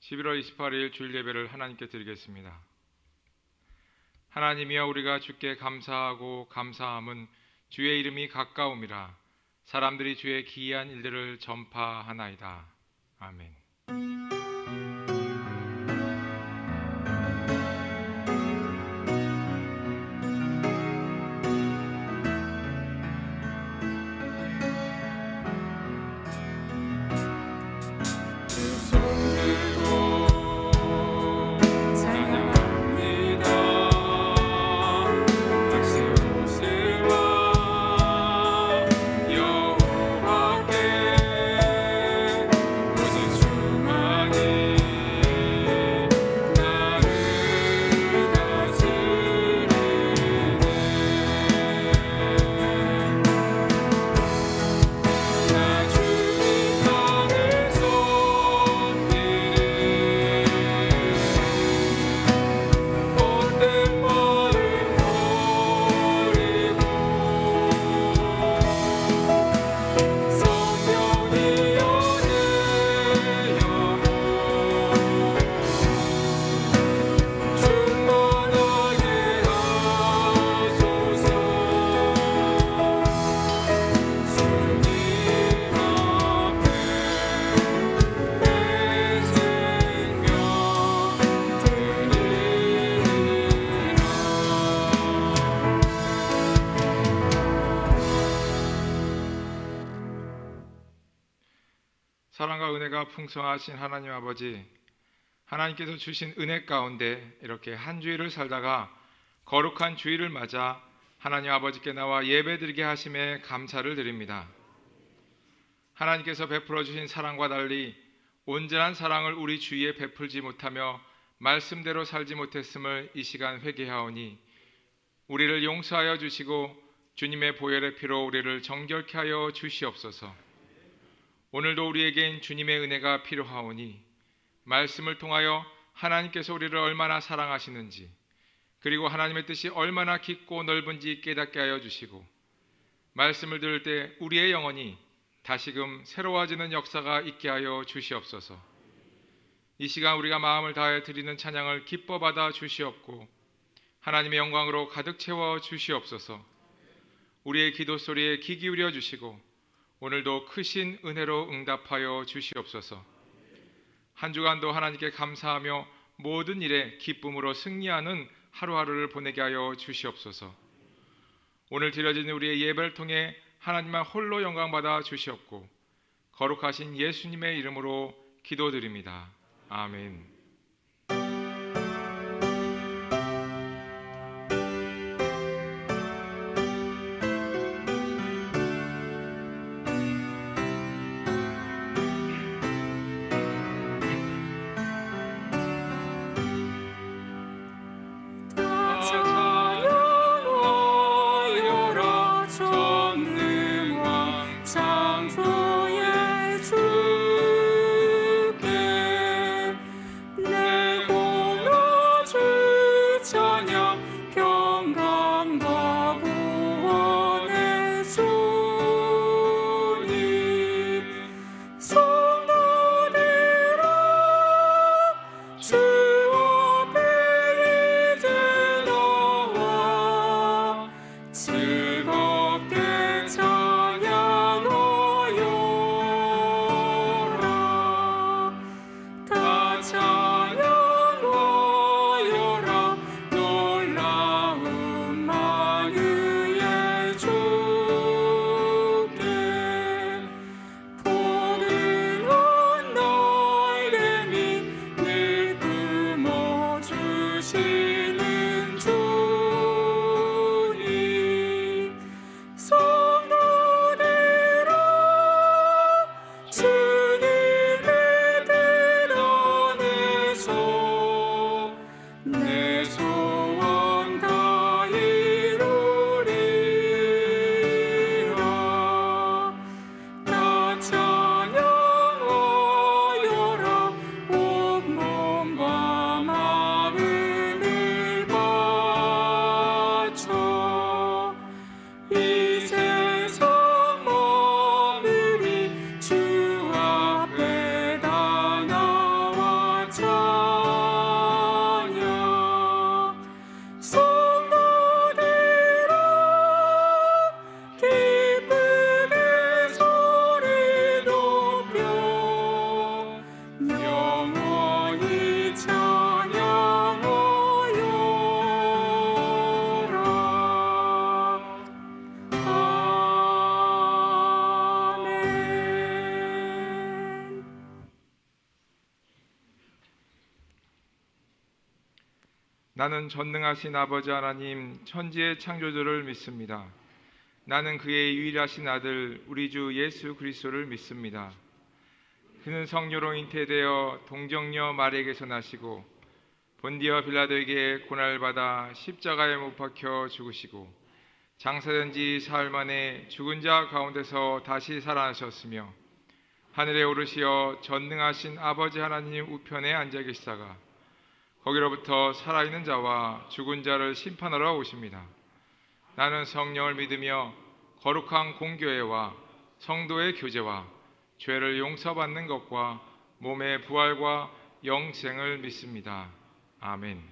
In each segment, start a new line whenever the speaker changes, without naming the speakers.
11월 28일 주일 예배를 하나님께 드리겠습니다. 하나님이여, 우리가 주께 감사하고 감사함은 주의 이름이 가까움이라. 사람들이 주의 기이한 일들을 전파하나이다. 아멘. 사랑과 은혜가 풍성하신 하나님 아버지, 하나님께서 주신 은혜 가운데 이렇게 한 주일을 살다가 거룩한 주일을 맞아 하나님 아버지께 나와 예배드리게 하심에 감사를 드립니다. 하나님께서 베풀어 주신 사랑과 달리 온전한 사랑을 우리 주위에 베풀지 못하며 말씀대로 살지 못했음을 이 시간 회개하오니 우리를 용서하여 주시고 주님의 보혈의 피로 우리를 정결케 하여 주시옵소서. 오늘도 우리에겐 주님의 은혜가 필요하오니 말씀을 통하여 하나님께서 우리를 얼마나 사랑하시는지, 그리고 하나님의 뜻이 얼마나 깊고 넓은지 깨닫게 하여 주시고, 말씀을 들을 때 우리의 영혼이 다시금 새로워지는 역사가 있게 하여 주시옵소서. 이 시간 우리가 마음을 다하여 드리는 찬양을 기뻐 받아 주시옵고 하나님의 영광으로 가득 채워 주시옵소서. 우리의 기도 소리에 귀 기울여 주시고 오늘도 크신 은혜로 응답하여 주시옵소서. 한 주간도 하나님께 감사하며 모든 일에 기쁨으로 승리하는 하루하루를 보내게 하여 주시옵소서. 오늘 드려지는 우리의 예배를 통해 하나님만 홀로 영광받아 주시옵고 거룩하신 예수님의 이름으로 기도드립니다. 아멘. 나는 전능하신 아버지 하나님 천지의 창조주를 믿습니다. 나는 그의 유일하신 아들 우리 주 예수 그리스도를 믿습니다. 그는 성녀로 잉태되어 동정녀 마리에게서 나시고 본디어 빌라도에게 고난을 받아 십자가에 못 박혀 죽으시고 장사된 지 사흘 만에 죽은 자 가운데서 다시 살아나셨으며 하늘에 오르시어 전능하신 아버지 하나님 우편에 앉아 계시다가 거기로부터 살아있는 자와 죽은 자를 심판하러 오십니다. 나는 성령을 믿으며 거룩한 공교회와 성도의 교제와 죄를 용서받는 것과 몸의 부활과 영생을 믿습니다. 아멘.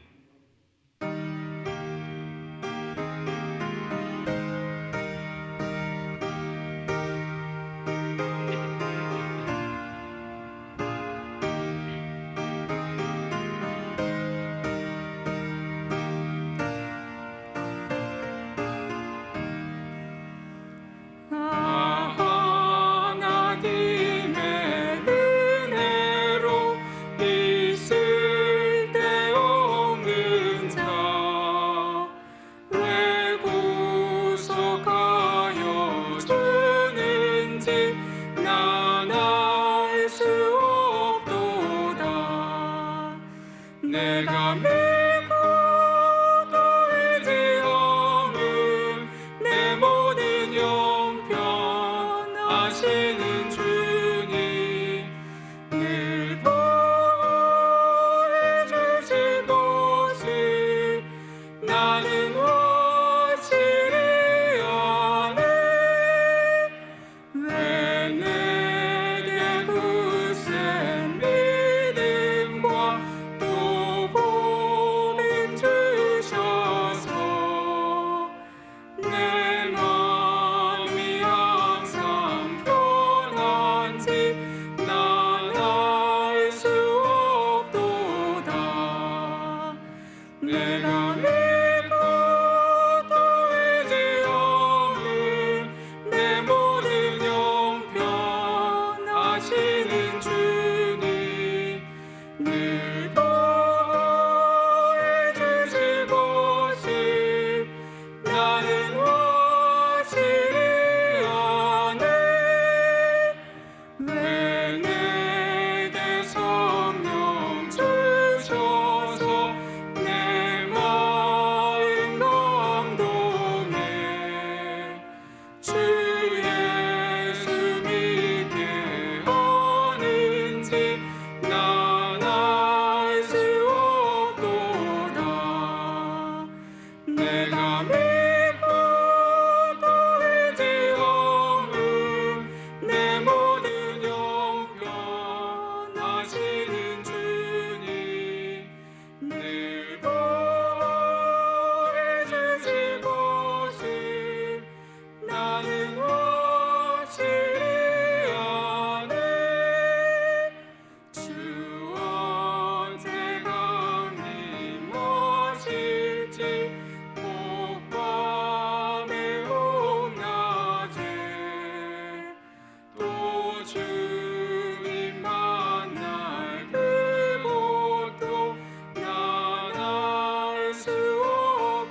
내가 믿고 또 의지함은 내 모든 형편 아시는 주님 늘 보호해 주실 것을 나는 확실히 아네. 왜 내게 굳센 믿음과 또 복임 주셔서 내 마음이 항상 편한지 난 알 수 없도다. 내가 믿고 또 의지함은 내 모든 형편 아시는 주님 늘 보호해 주실 것을 나는 확실히 아네. 왜 내게 성령 주셔서 내 마음 감동해 주 예수 믿게 하는지 난 알 수 없도다. 내가 믿고 또 의지함은 내 모든 형편 아시는 주님 늘 보호해 주실 것을 나는 확실히 아네. 주 언제 강림하실지 복밤의 홍낮에 또 주님 만날 그곳도 난 알 수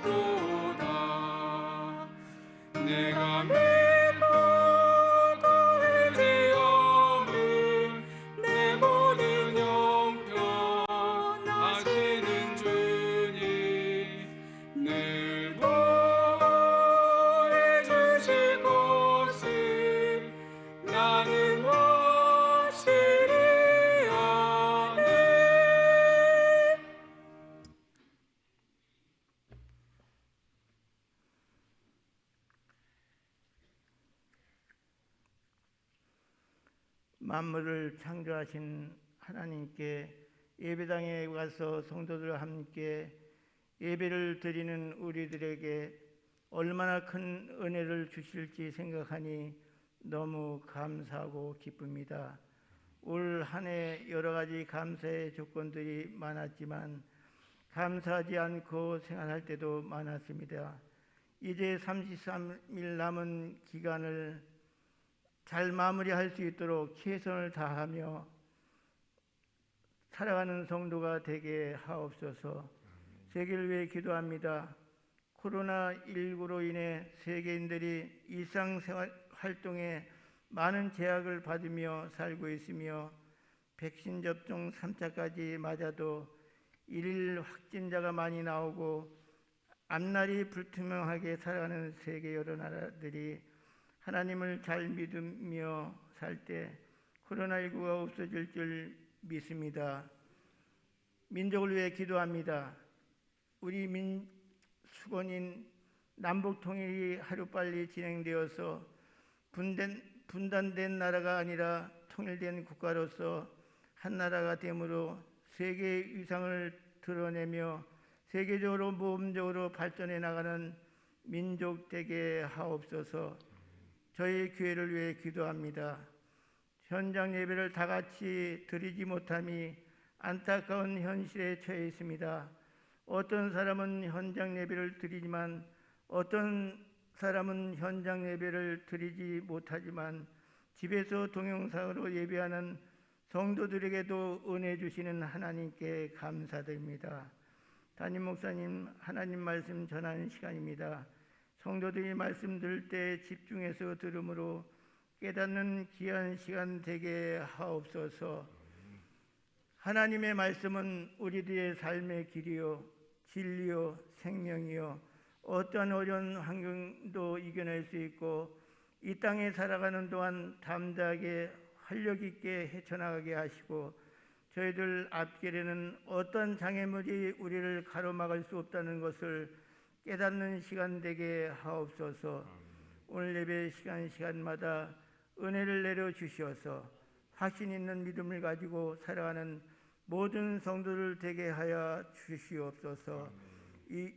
없도다. 내가 믿고 또 의지함은 내 모든 형편 아시는 주님 늘 보호해 주실 것을 나는 확실히 아네.
만물을 창조하신 하나님께 예배당에 가서 성도들과 함께 예배를 드리는 우리들에게 얼마나 큰 은혜를 주실지 생각하니 너무 감사하고 기쁩니다. 올 한 해 여러 가지 감사의 조건들이 많았지만 감사하지 않고 생활할 때도 많았습니다. 이제 33일 남은 기간을 잘 마무리할 수 있도록 최선을 다하며 살아가는 성도가 되게 하옵소서. 세계를 위해 기도합니다. 코로나19로 인해 세계인들이 일상생활 활동에 많은 제약을 받으며 살고 있으며 백신 접종 3차까지 맞아도 일일 확진자가 많이 나오고 앞날이 불투명하게 살아가는 세계 여러 나라들이 하나님을 잘 믿으며 살 때 코로나19가 없어질 줄 믿습니다. 민족을 위해 기도합니다. 우리 수건인 남북 통일이 하루빨리 진행되어서 분단된 나라가 아니라 통일된 국가로서 한 나라가 됨으로 세계의 위상을 드러내며 세계적으로 모범적으로 발전해 나가는 민족 되게 하옵소서. 저희 교회를 위해 기도합니다. 현장 예배를 다 같이 드리지 못함이 안타까운 현실에 처해 있습니다. 어떤 사람은 현장 예배를 드리지만 어떤 사람은 현장 예배를 드리지 못하지만 집에서 동영상으로 예배하는 성도들에게도 은혜 주시는 하나님께 감사드립니다. 담임 목사님, 하나님 말씀 전하는 시간입니다. 성도들이 말씀 들을 때 집중해서 들으므로 깨닫는 귀한 시간 되게 하옵소서. 하나님의 말씀은 우리들의 삶의 길이요 진리요 생명이요 어떠한 어려운 환경도 이겨낼 수 있고 이 땅에 살아가는 동안 담대하게 활력 있게 헤쳐나가게 하시고 저희들 앞길에는 어떤 장애물이 우리를 가로막을 수 없다는 것을 깨닫는 시간 되게 하옵소서. 오늘 예배 시간마다 은혜를 내려 주시어서 확신 있는 믿음을 가지고 살아가는 모든 성도들 되게 하여 주시옵소서. 이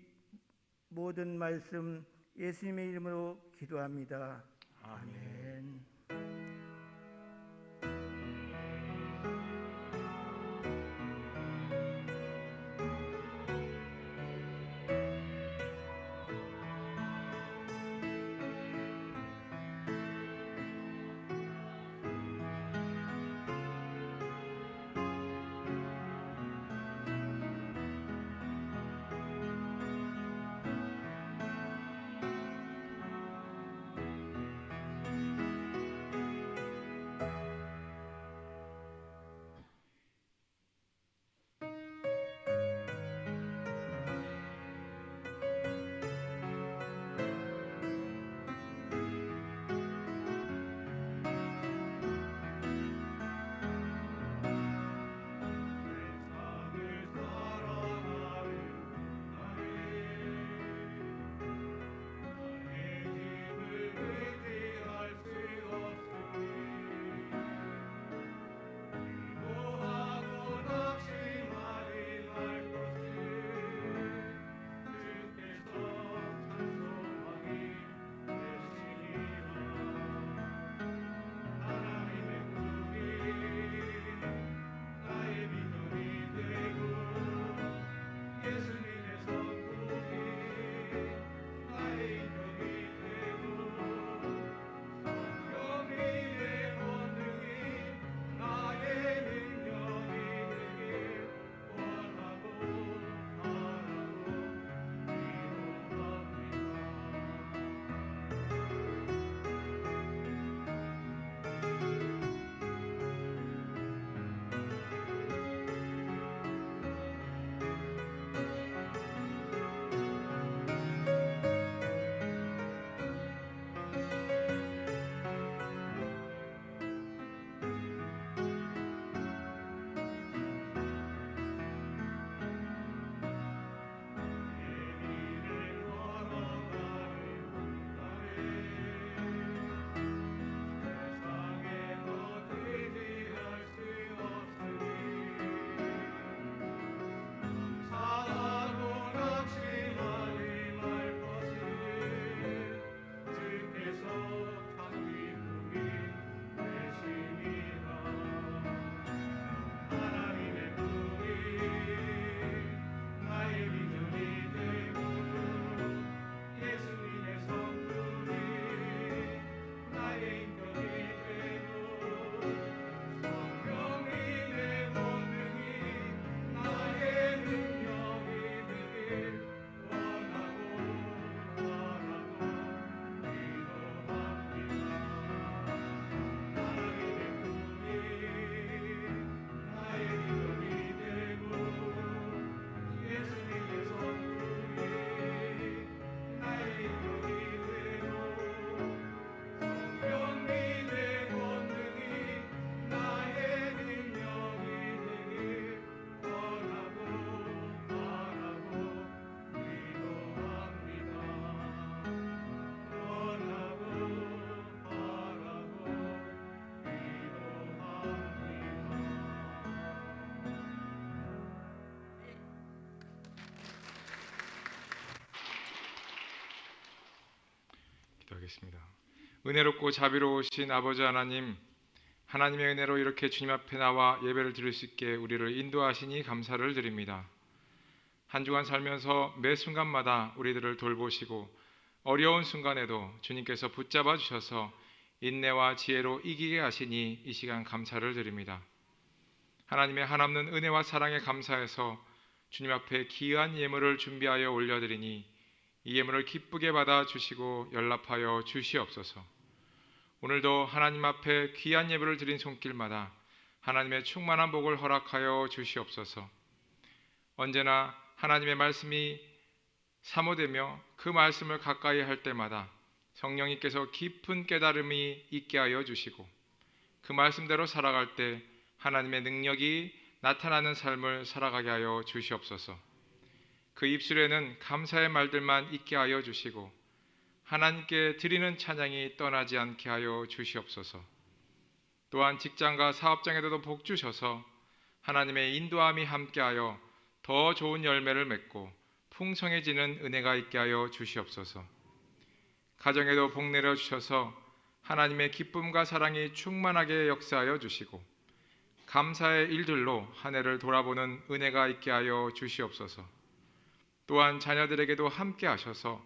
모든 말씀 예수님의 이름으로 기도합니다. 아멘.
기도하겠습니다. 은혜롭고 자비로우신 아버지 하나님, 하나님의 은혜로 이렇게 주님 앞에 나와 예배를 드릴 수 있게 우리를 인도하시니 감사를 드립니다. 한 주간 살면서 매 순간마다 우리들을 돌보시고 어려운 순간에도 주님께서 붙잡아 주셔서 인내와 지혜로 이기게 하시니 이 시간 감사를 드립니다. 하나님의 한없는 은혜와 사랑에 감사해서 주님 앞에 귀한 예물을 준비하여 올려드리니 이 예물을 기쁘게 받아 주시고 연락하여 주시옵소서. 오늘도 하나님 앞에 귀한 예물을 드린 손길마다 하나님의 충만한 복을 허락하여 주시옵소서. 언제나 하나님의 말씀이 사모되며 그 말씀을 가까이 할 때마다 성령님께서 깊은 깨달음이 있게 하여 주시고 그 말씀대로 살아갈 때 하나님의 능력이 나타나는 삶을 살아가게 하여 주시옵소서. 그 입술에는 감사의 말들만 있게 하여 주시고 하나님께 드리는 찬양이 떠나지 않게 하여 주시옵소서. 또한 직장과 사업장에도 복 주셔서 하나님의 인도함이 함께하여 더 좋은 열매를 맺고 풍성해지는 은혜가 있게 하여 주시옵소서. 가정에도 복 내려 주셔서 하나님의 기쁨과 사랑이 충만하게 역사하여 주시고 감사의 일들로 한 해를 돌아보는 은혜가 있게 하여 주시옵소서. 또한 자녀들에게도 함께 하셔서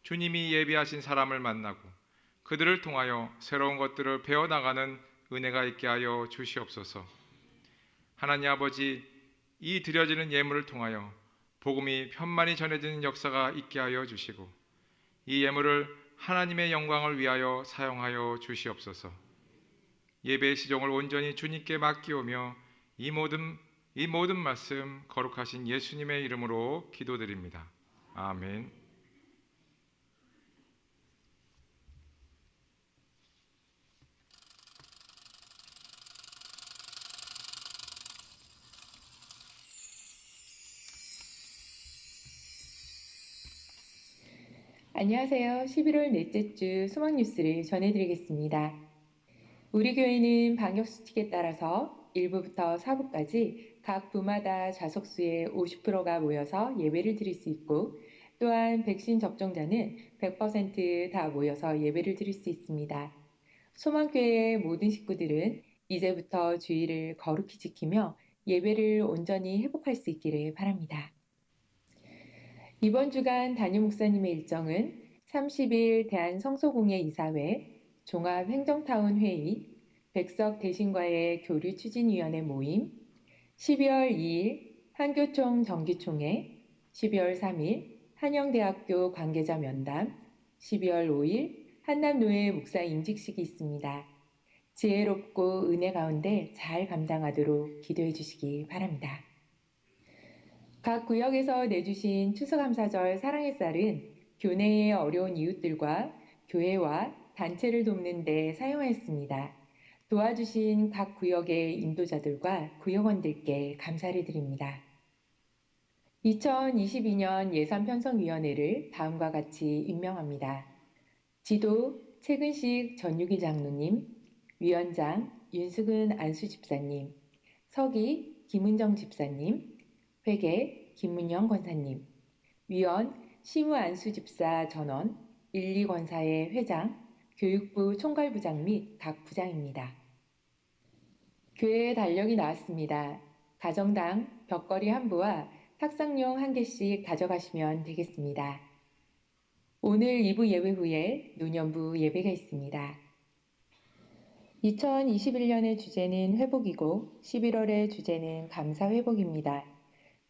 주님이 예비하신 사람을 만나고 그들을 통하여 새로운 것들을 배워나가는 은혜가 있게 하여 주시옵소서. 하나님 아버지, 이 드려지는 예물을 통하여 복음이 편만히 전해지는 역사가 있게 하여 주시고 이 예물을 하나님의 영광을 위하여 사용하여 주시옵소서. 예배의 시종을 온전히 주님께 맡기오며 이 모든 말씀 거룩하신 예수님의 이름으로 기도드립니다. 아멘.
안녕하세요. 11월 넷째 주 소망 뉴스를 전해드리겠습니다. 우리 교회는 방역수칙에 따라서 1부부터 4부까지 각 부마다 좌석수의 50%가 모여서 예배를 드릴 수 있고 또한 백신 접종자는 100% 모여서 예배를 드릴 수 있습니다. 소망교회의 모든 식구들은 이제부터 주의를 거룩히 지키며 예배를 온전히 회복할 수 있기를 바랍니다. 이번 주간 담임 목사님의 일정은 30일 대한성소공예 이사회, 종합행정타운 회의, 백석 대신과의 교류추진위원회 모임, 12월 2일 한교총 정기총회, 12월 3일 한영대학교 관계자 면담, 12월 5일 한남노회 목사 임직식이 있습니다. 지혜롭고 은혜 가운데 잘 감당하도록 기도해 주시기 바랍니다. 각 구역에서 내주신 추수감사절 사랑의 쌀은 교내의 어려운 이웃들과 교회와 단체를 돕는 데 사용하였습니다. 도와주신 각 구역의 인도자들과 구역원들께 감사를 드립니다. 2022년 예산편성위원회를 다음과 같이 임명합니다. 지도 최근식 전유기 장로님, 위원장 윤수근 안수집사님, 서기 김은정 집사님, 회계 김문영 권사님, 위원 심우 안수집사 전원, 1, 2권사의 회장, 교육부 총괄부장 및 각 부장입니다. 교회에 달력이 나왔습니다. 가정당 벽걸이 한 부와 탁상용 한 개씩 가져가시면 되겠습니다. 오늘 2부 예배 후에 노년부 예배가 있습니다. 2021년의 주제는 회복이고 11월의 주제는 감사 회복입니다.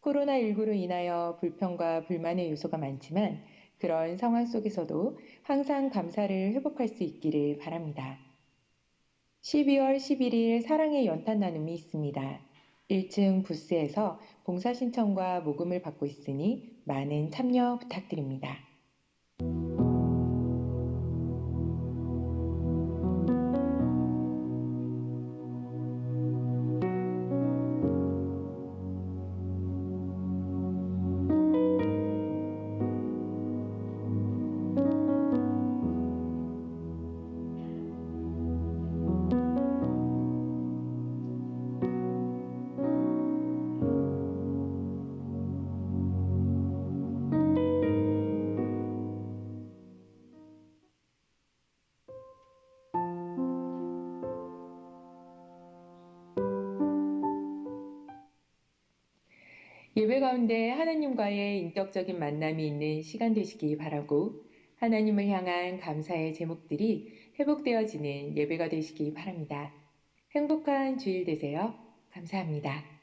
코로나19로 인하여 불평과 불만의 요소가 많지만 그런 상황 속에서도 항상 감사를 회복할 수 있기를 바랍니다. 12월 11일 사랑의 연탄 나눔이 있습니다. 1층 부스에서 봉사 신청과 모금을 받고 있으니 많은 참여 부탁드립니다. 예배 가운데 하나님과의 인격적인 만남이 있는 시간 되시기 바라고 하나님을 향한 감사의 제목들이 회복되어지는 예배가 되시기 바랍니다. 행복한 주일 되세요. 감사합니다.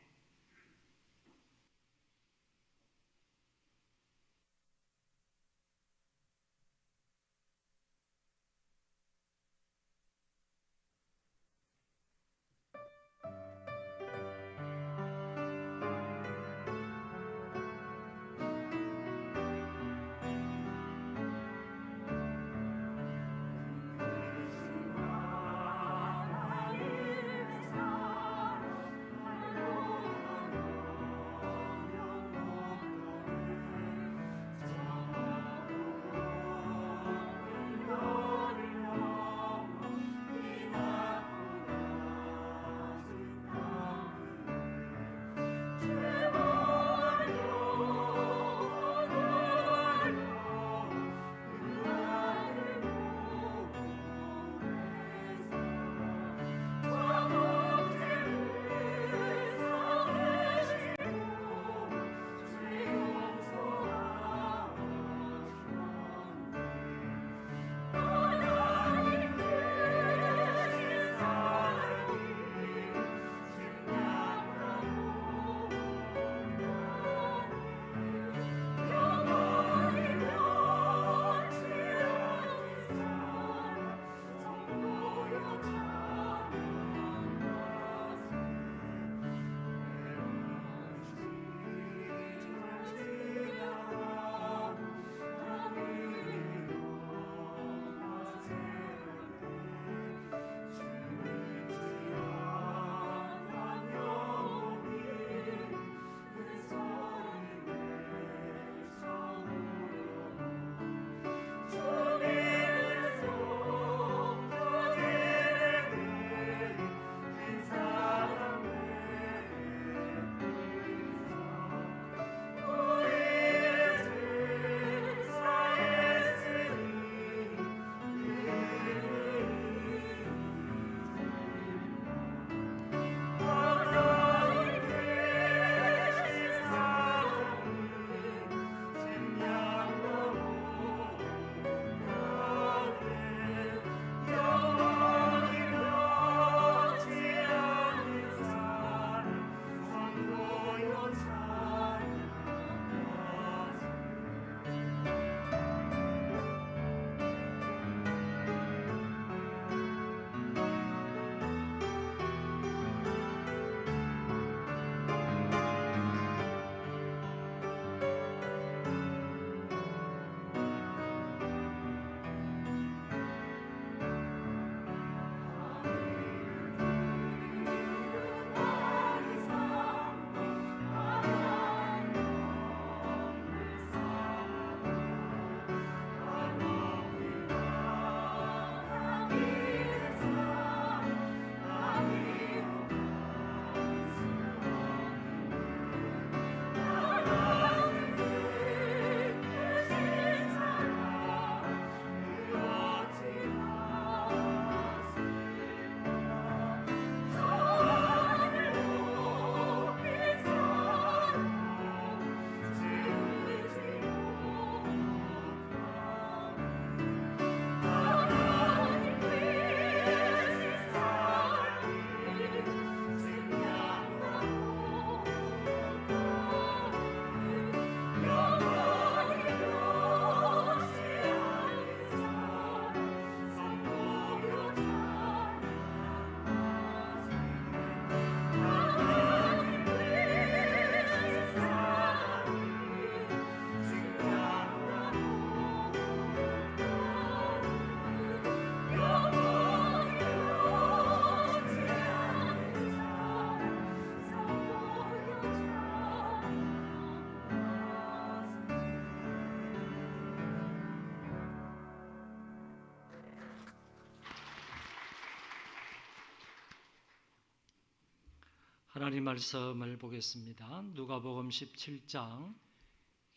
하나님 말씀을 보겠습니다. 누가복음 17장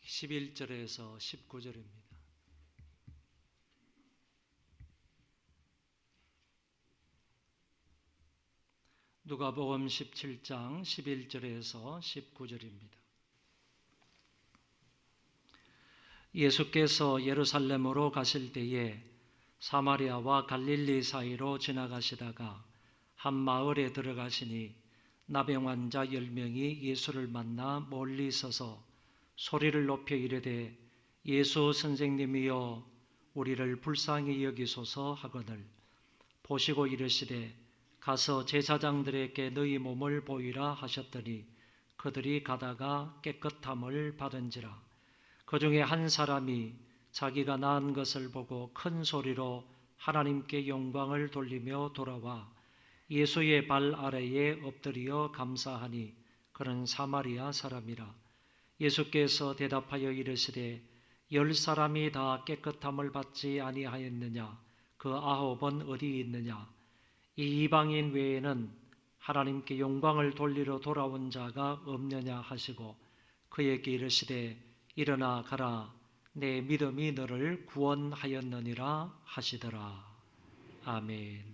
11절에서 19절입니다. 누가복음 17장 11절에서 19절입니다. 예수께서 예루살렘으로 가실 때에 사마리아와 갈릴리 사이로 지나가시다가 한 마을에 들어가시니 나병 환자 10명이 예수를 만나 멀리 서서 소리를 높여 이르되 예수 선생님이여 우리를 불쌍히 여기소서 하거늘 보시고 이르시되 가서 제사장들에게 너희 몸을 보이라 하셨더니 그들이 가다가 깨끗함을 받은지라. 그 중에 한 사람이 자기가 나은 것을 보고 큰 소리로 하나님께 영광을 돌리며 돌아와 예수의 발 아래에 엎드려 감사하니 그는 사마리아 사람이라. 예수께서 대답하여 이르시되 10사람이 다 깨끗함을 받지 아니하였느냐? 그 9은 어디 있느냐? 이 이방인 외에는 하나님께 영광을 돌리러 돌아온 자가 없느냐 하시고 그에게 이르시되 일어나 가라 내 믿음이 너를 구원하였느니라 하시더라. 아멘.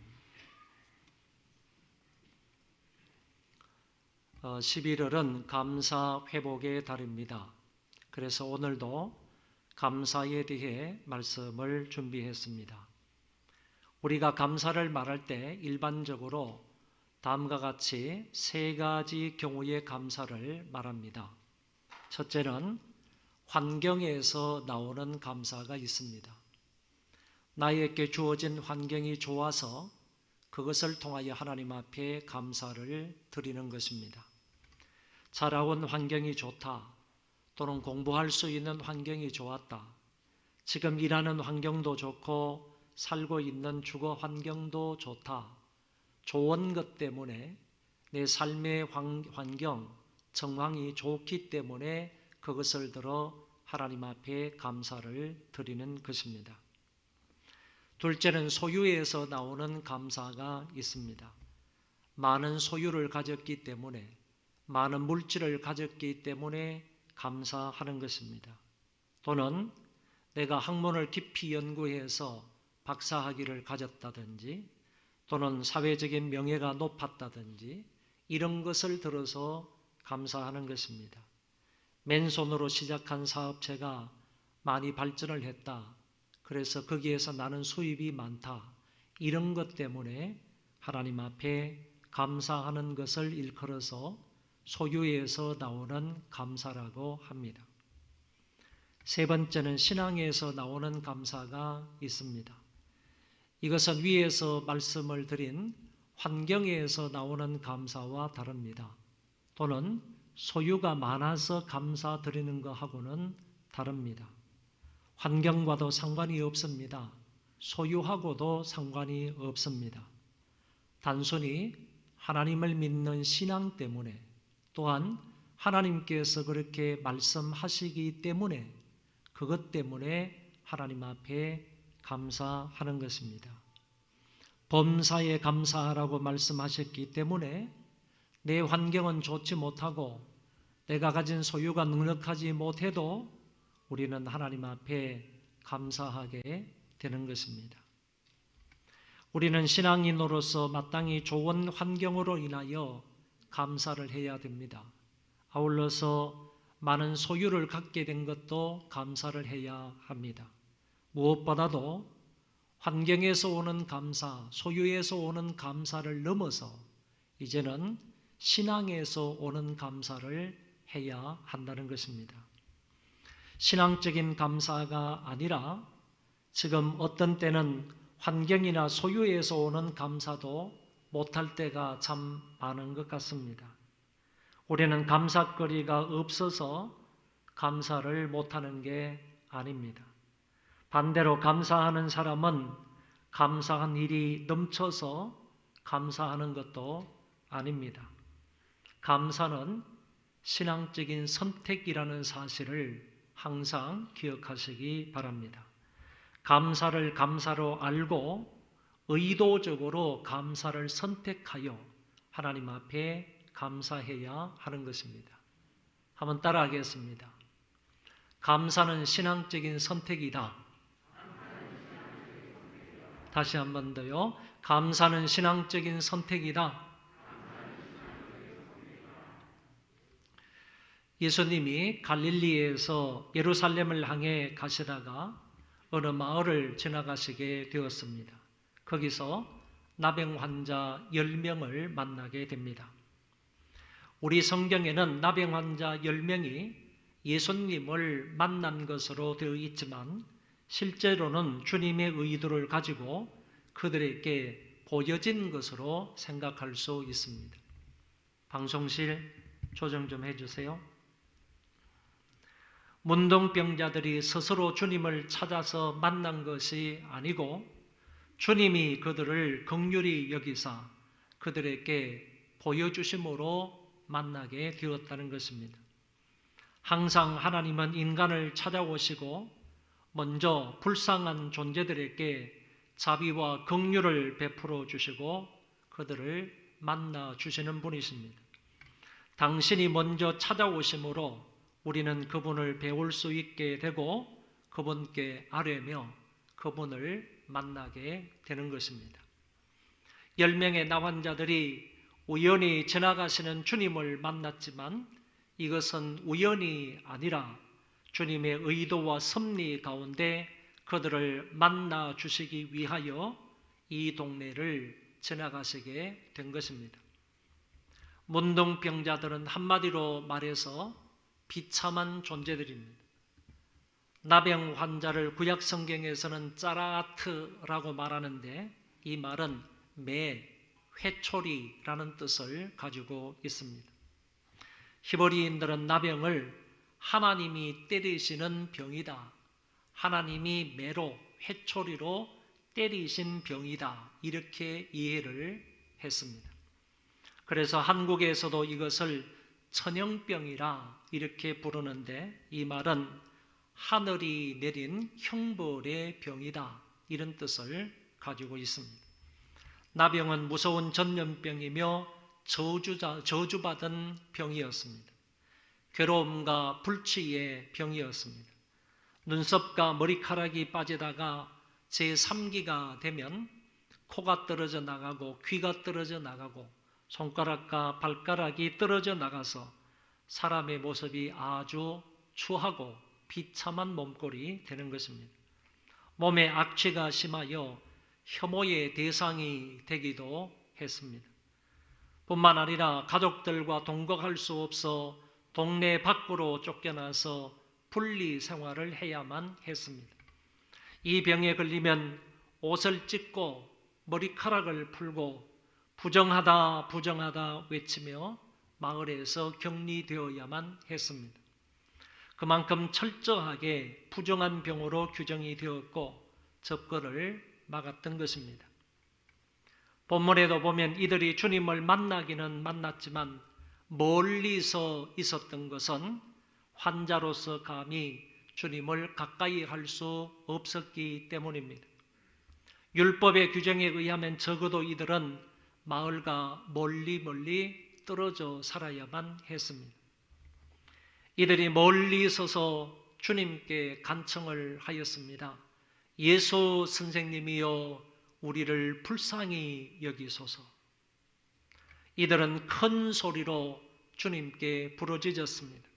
11월은 감사 회복의 달입니다. 그래서 오늘도 감사에 대해 말씀을 준비했습니다. 우리가 감사를 말할 때 일반적으로 다음과 같이 3가지 경우의 감사를 말합니다. 첫째는 환경에서 나오는 감사가 있습니다. 나에게 주어진 환경이 좋아서 그것을 통하여 하나님 앞에 감사를 드리는 것입니다. 살아온 환경이 좋다, 또는 공부할 수 있는 환경이 좋았다, 지금 일하는 환경도 좋고 살고 있는 주거 환경도 좋다, 좋은 것 때문에 내 삶의 환경, 정황이 좋기 때문에 그것을 들어 하나님 앞에 감사를 드리는 것입니다. 둘째는 소유에서 나오는 감사가 있습니다. 많은 소유를 가졌기 때문에, 많은 물질을 가졌기 때문에 감사하는 것입니다. 또는 내가 학문을 깊이 연구해서 박사학위를 가졌다든지, 또는 사회적인 명예가 높았다든지 이런 것을 들어서 감사하는 것입니다. 맨손으로 시작한 사업체가 많이 발전을 했다, 그래서 거기에서 나는 수입이 많다, 이런 것 때문에 하나님 앞에 감사하는 것을 일컬어서 소유에서 나오는 감사라고 합니다. 세 번째는 신앙에서 나오는 감사가 있습니다. 이것은 위에서 말씀을 드린 환경에서 나오는 감사와 다릅니다. 또는 소유가 많아서 감사드리는 것하고는 다릅니다. 환경과도 상관이 없습니다. 소유하고도 상관이 없습니다. 단순히 하나님을 믿는 신앙 때문에, 또한 하나님께서 그렇게 말씀하시기 때문에, 그것 때문에 하나님 앞에 감사하는 것입니다. 범사에 감사하라고 말씀하셨기 때문에 내 환경은 좋지 못하고 내가 가진 소유가 넉넉하지 못해도 우리는 하나님 앞에 감사하게 되는 것입니다. 우리는 신앙인으로서 마땅히 좋은 환경으로 인하여 감사를 해야 됩니다. 아울러서 많은 소유를 갖게 된 것도 감사를 해야 합니다. 무엇보다도 환경에서 오는 감사, 소유에서 오는 감사를 넘어서 이제는 신앙에서 오는 감사를 해야 한다는 것입니다. 신앙적인 감사가 아니라 지금 어떤 때는 환경이나 소유에서 오는 감사도 못할 때가 참 많은 것 같습니다. 우리는 감사거리가 없어서 감사를 못하는 게 아닙니다. 반대로 감사하는 사람은 감사한 일이 넘쳐서 감사하는 것도 아닙니다. 감사는 신앙적인 선택이라는 사실을 항상 기억하시기 바랍니다. 감사를 감사로 알고 의도적으로 감사를 선택하여 하나님 앞에 감사해야 하는 것입니다. 한번 따라하겠습니다. 감사는 신앙적인 선택이다. 다시 한 번 더요. 감사는 신앙적인 선택이다. 예수님이 갈릴리에서 예루살렘을 향해 가시다가 어느 마을을 지나가시게 되었습니다. 거기서 나병 환자 10명을 만나게 됩니다. 우리 성경에는 나병 환자 10명이 예수님을 만난 것으로 되어 있지만 실제로는 주님의 의도를 가지고 그들에게 보여진 것으로 생각할 수 있습니다. 방송실 조정 좀 해주세요. 문둥병자들이 스스로 주님을 찾아서 만난 것이 아니고 주님이 그들을 긍휼히 여기사 그들에게 보여주심으로 만나게 되었다는 것입니다. 항상 하나님은 인간을 찾아오시고 먼저 불쌍한 존재들에게 자비와 긍휼을 베풀어 주시고 그들을 만나 주시는 분이십니다. 당신이 먼저 찾아오심으로 우리는 그분을 배울 수 있게 되고 그분께 아뢰며 그분을 만나게 되는 것입니다. 10명의 나환자들이 우연히 지나가시는 주님을 만났지만 이것은 우연이 아니라 주님의 의도와 섭리 가운데 그들을 만나 주시기 위하여 이 동네를 지나가시게 된 것입니다. 문둥병자들은 한마디로 말해서 비참한 존재들입니다. 나병 환자를 구약 성경에서는 짜라트라고 말하는데 이 말은 매, 회초리라는 뜻을 가지고 있습니다. 히브리인들은 나병을 하나님이 때리시는 병이다, 하나님이 매로, 회초리로 때리신 병이다 이렇게 이해를 했습니다. 그래서 한국에서도 이것을 천형병이라 이렇게 부르는데 이 말은 하늘이 내린 형벌의 병이다 이런 뜻을 가지고 있습니다. 나병은 무서운 전염병이며 저주받은 병이었습니다. 괴로움과 불치의 병이었습니다. 눈썹과 머리카락이 빠지다가 제3기가 되면 코가 떨어져 나가고 귀가 떨어져 나가고 손가락과 발가락이 떨어져 나가서 사람의 모습이 아주 추하고 비참한 몸꼴이 되는 것입니다. 몸에 악취가 심하여 혐오의 대상이 되기도 했습니다. 뿐만 아니라 가족들과 동거할 수 없어 동네 밖으로 쫓겨나서 분리 생활을 해야만 했습니다. 이 병에 걸리면 옷을 찢고 머리카락을 풀고 부정하다 부정하다 외치며 마을에서 격리되어야만 했습니다. 그만큼 철저하게 부정한 병으로 규정이 되었고 접근을 막았던 것입니다. 본문에도 보면 이들이 주님을 만나기는 만났지만 멀리서 있었던 것은 환자로서 감히 주님을 가까이 할 수 없었기 때문입니다. 율법의 규정에 의하면 적어도 이들은 마을과 멀리 떨어져 살아야만 했습니다. 이들이 멀리 서서 주님께 간청을 하였습니다. 예수 선생님이여 우리를 불쌍히 여기소서. 이들은 큰 소리로 주님께 부르짖었습니다.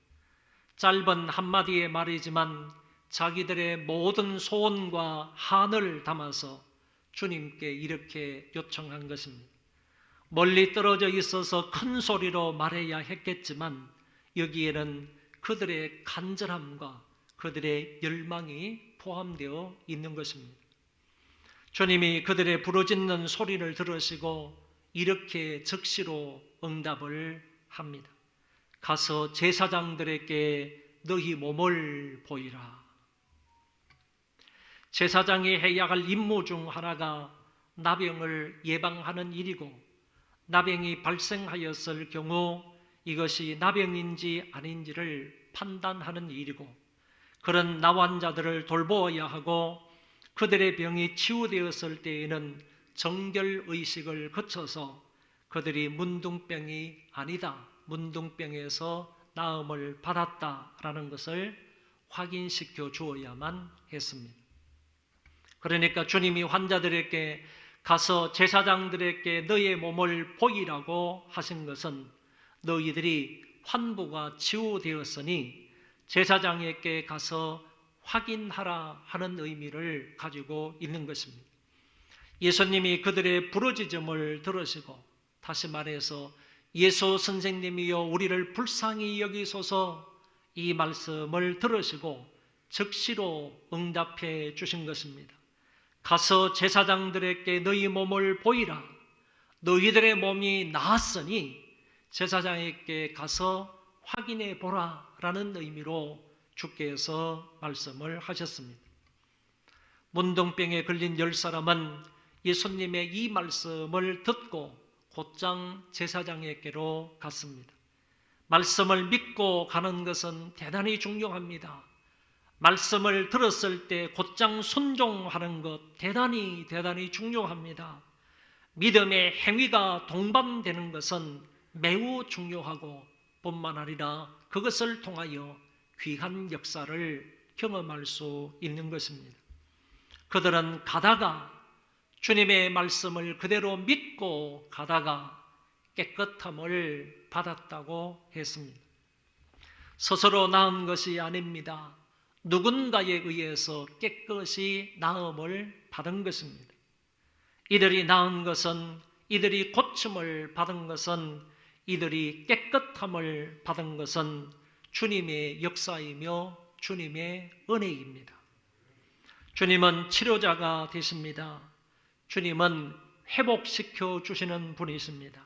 짧은 한마디의 말이지만 자기들의 모든 소원과 한을 담아서 주님께 이렇게 요청한 것입니다. 멀리 떨어져 있어서 큰 소리로 말해야 했겠지만 여기에는 그들의 간절함과 그들의 열망이 포함되어 있는 것입니다. 주님이 그들의 부르짖는 소리를 들으시고 이렇게 즉시로 응답을 합니다. 가서 제사장들에게 너희 몸을 보이라. 제사장이 해야 할 임무 중 하나가 나병을 예방하는 일이고 나병이 발생하였을 경우 이것이 나병인지 아닌지를 판단하는 일이고 그런 나환자들을 돌보아야 하고 그들의 병이 치유되었을 때에는 정결의식을 거쳐서 그들이 문둥병이 아니다, 문둥병에서 나음을 받았다라는 것을 확인시켜 주어야만 했습니다. 그러니까 주님이 환자들에게 가서 제사장들에게 너의 몸을 보이라고 하신 것은 너희들이 환부가 치유되었으니 제사장에게 가서 확인하라 하는 의미를 가지고 있는 것입니다. 예수님이 그들의 부르짖음을 들으시고, 다시 말해서 예수 선생님이여 우리를 불쌍히 여기소서, 이 말씀을 들으시고 즉시로 응답해 주신 것입니다. 가서 제사장들에게 너희 몸을 보이라, 너희들의 몸이 나았으니 제사장에게 가서 확인해 보라 라는 의미로 주께서 말씀을 하셨습니다. 문둥병에 걸린 10사람은 예수님의 이 말씀을 듣고 곧장 제사장에게로 갔습니다. 말씀을 믿고 가는 것은 대단히 중요합니다. 말씀을 들었을 때 곧장 순종하는 것 대단히 중요합니다. 믿음의 행위가 동반되는 것은 매우 중요하고 뿐만 아니라 그것을 통하여 귀한 역사를 경험할 수 있는 것입니다. 그들은 가다가 주님의 말씀을 그대로 믿고 가다가 깨끗함을 받았다고 했습니다. 스스로 나은 것이 아닙니다. 누군가에 의해서 깨끗이 나음을 받은 것입니다. 이들이 나은 것은, 이들이 고침을 받은 것은, 이들이 깨끗함을 받은 것은 주님의 역사이며 주님의 은혜입니다. 주님은 치료자가 되십니다. 주님은 회복시켜 주시는 분이십니다.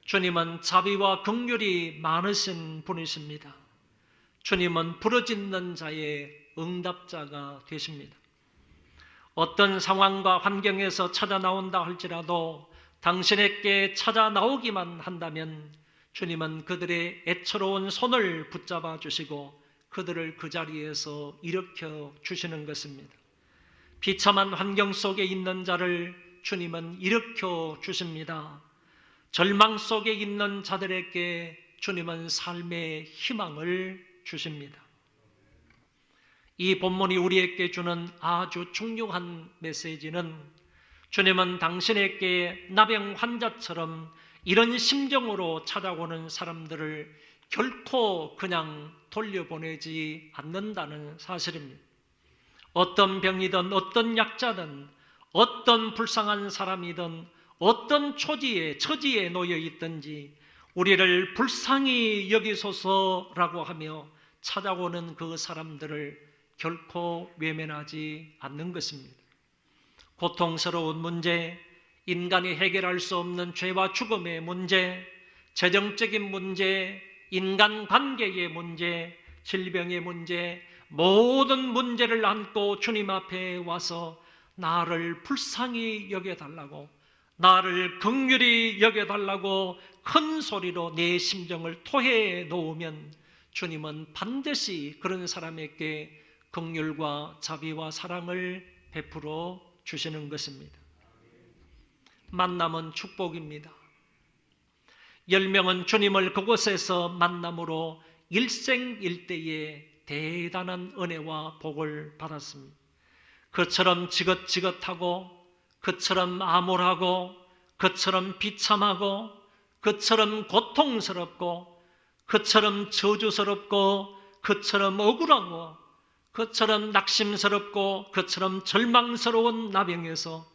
주님은 자비와 긍휼이 많으신 분이십니다. 주님은 부르짖는 자의 응답자가 되십니다. 어떤 상황과 환경에서 찾아 나온다 할지라도 당신에게 찾아 나오기만 한다면 주님은 그들의 애처로운 손을 붙잡아 주시고 그들을 그 자리에서 일으켜 주시는 것입니다. 비참한 환경 속에 있는 자를 주님은 일으켜 주십니다. 절망 속에 있는 자들에게 주님은 삶의 희망을 주십니다. 이 본문이 우리에게 주는 아주 중요한 메시지는, 주님은 당신에게 나병 환자처럼 이런 심정으로 찾아오는 사람들을 결코 그냥 돌려보내지 않는다는 사실입니다. 어떤 병이든 어떤 약자든 어떤 불쌍한 사람이든 어떤 처지에 놓여 있든지 우리를 불쌍히 여기소서라고 하며 찾아오는 그 사람들을 결코 외면하지 않는 것입니다. 고통스러운 문제, 인간이 해결할 수 없는 죄와 죽음의 문제, 재정적인 문제, 인간관계의 문제, 질병의 문제, 모든 문제를 안고 주님 앞에 와서 나를 불쌍히 여겨달라고, 나를 긍휼히 여겨달라고 큰 소리로 내 심정을 토해 놓으면 주님은 반드시 그런 사람에게 긍휼과 자비와 사랑을 베풀어 주시는 것입니다. 만남은 축복입니다. 10명은 주님을 그곳에서 만남으로 일생일대의 대단한 은혜와 복을 받았습니다. 그처럼 지긋지긋하고, 그처럼 암울하고, 그처럼 비참하고, 그처럼 고통스럽고, 그처럼 저주스럽고, 그처럼 억울하고, 그처럼 낙심스럽고, 그처럼 절망스러운 나병에서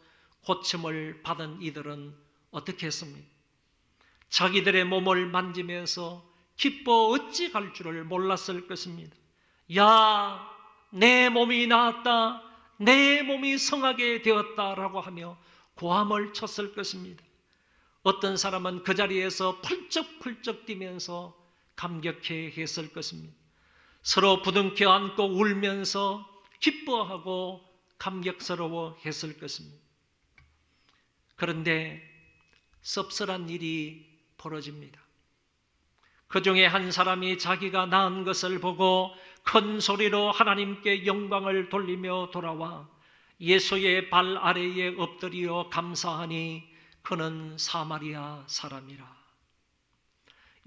고침을 받은 이들은 어떻게 했습니까? 자기들의 몸을 만지면서 기뻐 어찌 갈 줄을 몰랐을 것입니다. 야, 내 몸이 나았다, 내 몸이 성하게 되었다라고 하며 고함을 쳤을 것입니다. 어떤 사람은 그 자리에서 펄쩍펄쩍 뛰면서 감격해 했을 것입니다. 서로 부둥켜 안고 울면서 기뻐하고 감격스러워 했을 것입니다. 그런데 씁쓸한 일이 벌어집니다. 그 중에 한 사람이 자기가 낳은 것을 보고 큰 소리로 하나님께 영광을 돌리며 돌아와 예수의 발 아래에 엎드려 감사하니 그는 사마리아 사람이라.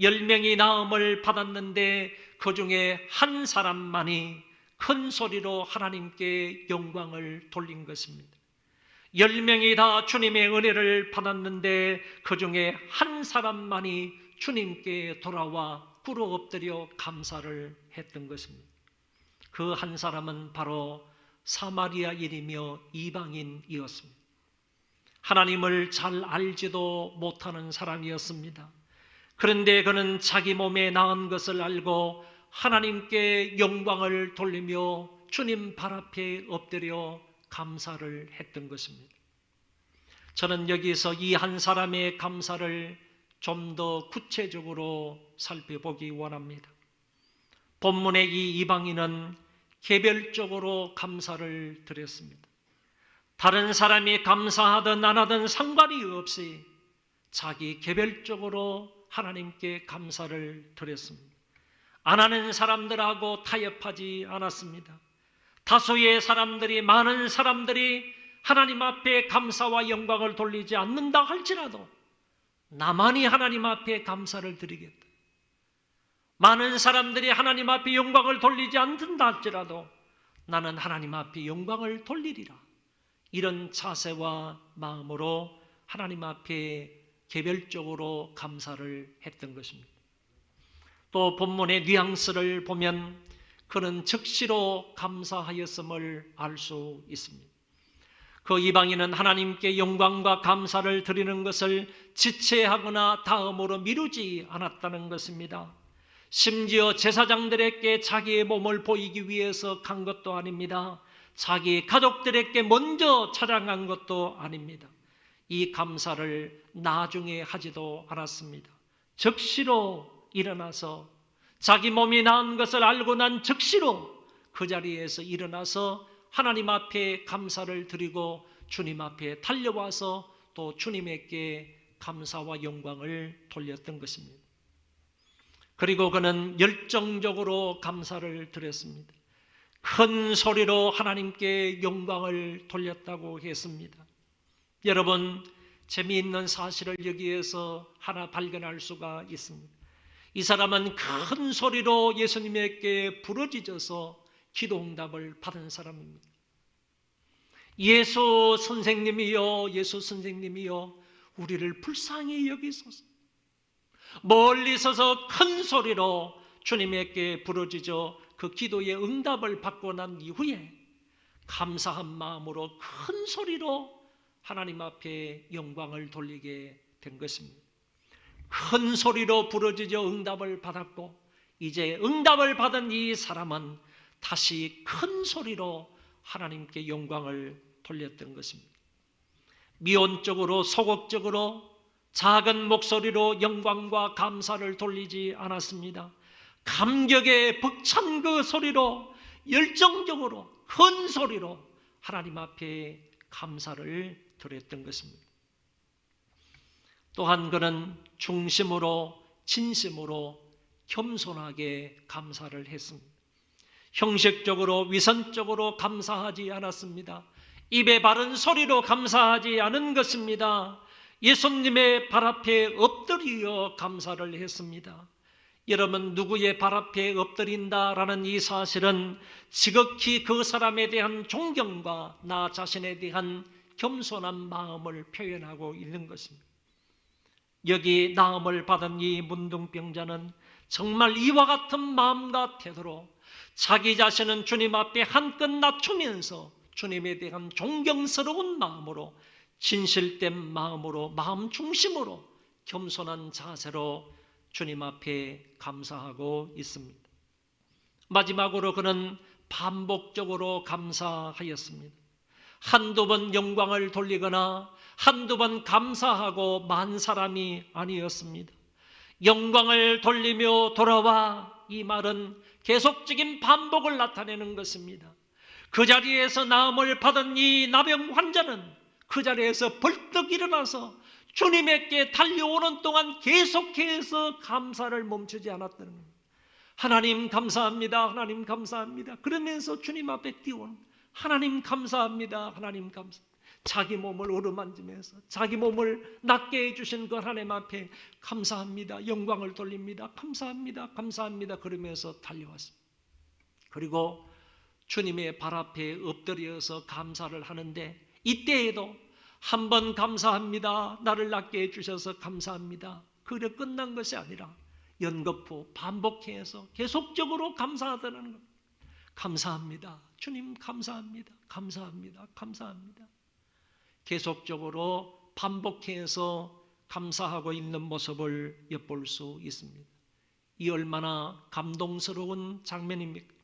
10명이 나음을 받았는데 그 중에 한 사람만이 큰 소리로 하나님께 영광을 돌린 것입니다. 10명이 다 주님의 은혜를 받았는데 그 중에 한 사람만이 주님께 돌아와 거꾸로 엎드려 감사를 했던 것입니다. 그 한 사람은 바로 사마리아인이며 이방인이었습니다. 하나님을 잘 알지도 못하는 사람이었습니다. 그런데 그는 자기 몸에 나은 것을 알고 하나님께 영광을 돌리며 주님 발 앞에 엎드려 감사를 했던 것입니다. 저는 여기서 이 한 사람의 감사를 좀 더 구체적으로 살펴보기 원합니다. 본문의 이 이방인은 개별적으로 감사를 드렸습니다. 다른 사람이 감사하든 안 하든 상관이 없이 자기 개별적으로 하나님께 감사를 드렸습니다. 안 하는 사람들하고 타협하지 않았습니다. 다수의 사람들이, 많은 사람들이 하나님 앞에 감사와 영광을 돌리지 않는다 할지라도 나만이 하나님 앞에 감사를 드리겠다. 많은 사람들이 하나님 앞에 영광을 돌리지 않는다 할지라도 나는 하나님 앞에 영광을 돌리리라. 이런 자세와 마음으로 하나님 앞에 개별적으로 감사를 했던 것입니다. 또 본문의 뉘앙스를 보면 그는 즉시로 감사하였음을 알 수 있습니다. 그 이방인은 하나님께 영광과 감사를 드리는 것을 지체하거나 다음으로 미루지 않았다는 것입니다. 심지어 제사장들에게 자기의 몸을 보이기 위해서 간 것도 아닙니다. 자기 가족들에게 먼저 찾아간 것도 아닙니다. 이 감사를 나중에 하지도 않았습니다. 즉시로 일어나서 자기 몸이 나은 것을 알고 난 즉시로 그 자리에서 일어나서 하나님 앞에 감사를 드리고 주님 앞에 달려와서 또 주님에게 감사와 영광을 돌렸던 것입니다. 그리고 그는 열정적으로 감사를 드렸습니다. 큰 소리로 하나님께 영광을 돌렸다고 했습니다. 여러분, 재미있는 사실을 여기에서 하나 발견할 수가 있습니다. 이 사람은 큰 소리로 예수님에게 부르짖어서 기도 응답을 받은 사람입니다. 예수 선생님이여, 예수 선생님이여, 우리를 불쌍히 여기소서. 멀리 서서 큰 소리로 주님에게 부르짖어 그 기도의 응답을 받고 난 이후에 감사한 마음으로 큰 소리로 하나님 앞에 영광을 돌리게 된 것입니다. 큰 소리로 부르짖어 응답을 받았고 이제 응답을 받은 이 사람은 다시 큰 소리로 하나님께 영광을 돌렸던 것입니다. 미온적으로 소극적으로 작은 목소리로 영광과 감사를 돌리지 않았습니다. 감격에 벅찬 그 소리로 열정적으로 큰 소리로 하나님 앞에 감사를 드렸던 것입니다. 또한 그는 중심으로 진심으로 겸손하게 감사를 했습니다. 형식적으로 위선적으로 감사하지 않았습니다. 입에 바른 소리로 감사하지 않은 것입니다. 예수님의 발 앞에 엎드려 감사를 했습니다. 여러분, 누구의 발 앞에 엎드린다라는 이 사실은 지극히 그 사람에 대한 존경과 나 자신에 대한 겸손한 마음을 표현하고 있는 것입니다. 여기 나음을 받은 이 문둥병자는 정말 이와 같은 마음과 태도로 자기 자신은 주님 앞에 한껏 낮추면서 주님에 대한 존경스러운 마음으로 진실된 마음으로 마음 중심으로 겸손한 자세로 주님 앞에 감사하고 있습니다. 마지막으로 그는 반복적으로 감사하였습니다. 한두 번 영광을 돌리거나 한두 번 감사하고 만 사람이 아니었습니다. 영광을 돌리며 돌아와, 이 말은 계속적인 반복을 나타내는 것입니다. 그 자리에서 나음을 받은 이 나병 환자는 그 자리에서 벌떡 일어나서 주님에게 달려오는 동안 계속해서 감사를 멈추지 않았다는 겁니다. 하나님 감사합니다. 하나님 감사합니다. 그러면서 주님 앞에 뛰어오는 하나님 감사합니다. 하나님 감사합니다. 자기 몸을 어루만지면서 자기 몸을 낫게 해주신 그 하나님 앞에 감사합니다. 영광을 돌립니다. 감사합니다. 감사합니다. 그러면서 달려왔습니다. 그리고 주님의 발 앞에 엎드려서 감사를 하는데 이때에도 한 번 감사합니다. 나를 낫게 해주셔서 감사합니다. 그래 끝난 것이 아니라 연거푸 반복해서 계속적으로 감사하다는 겁니다. 감사합니다. 주님 감사합니다. 감사합니다. 감사합니다. 계속적으로 반복해서 감사하고 있는 모습을 엿볼 수 있습니다. 이 얼마나 감동스러운 장면입니까?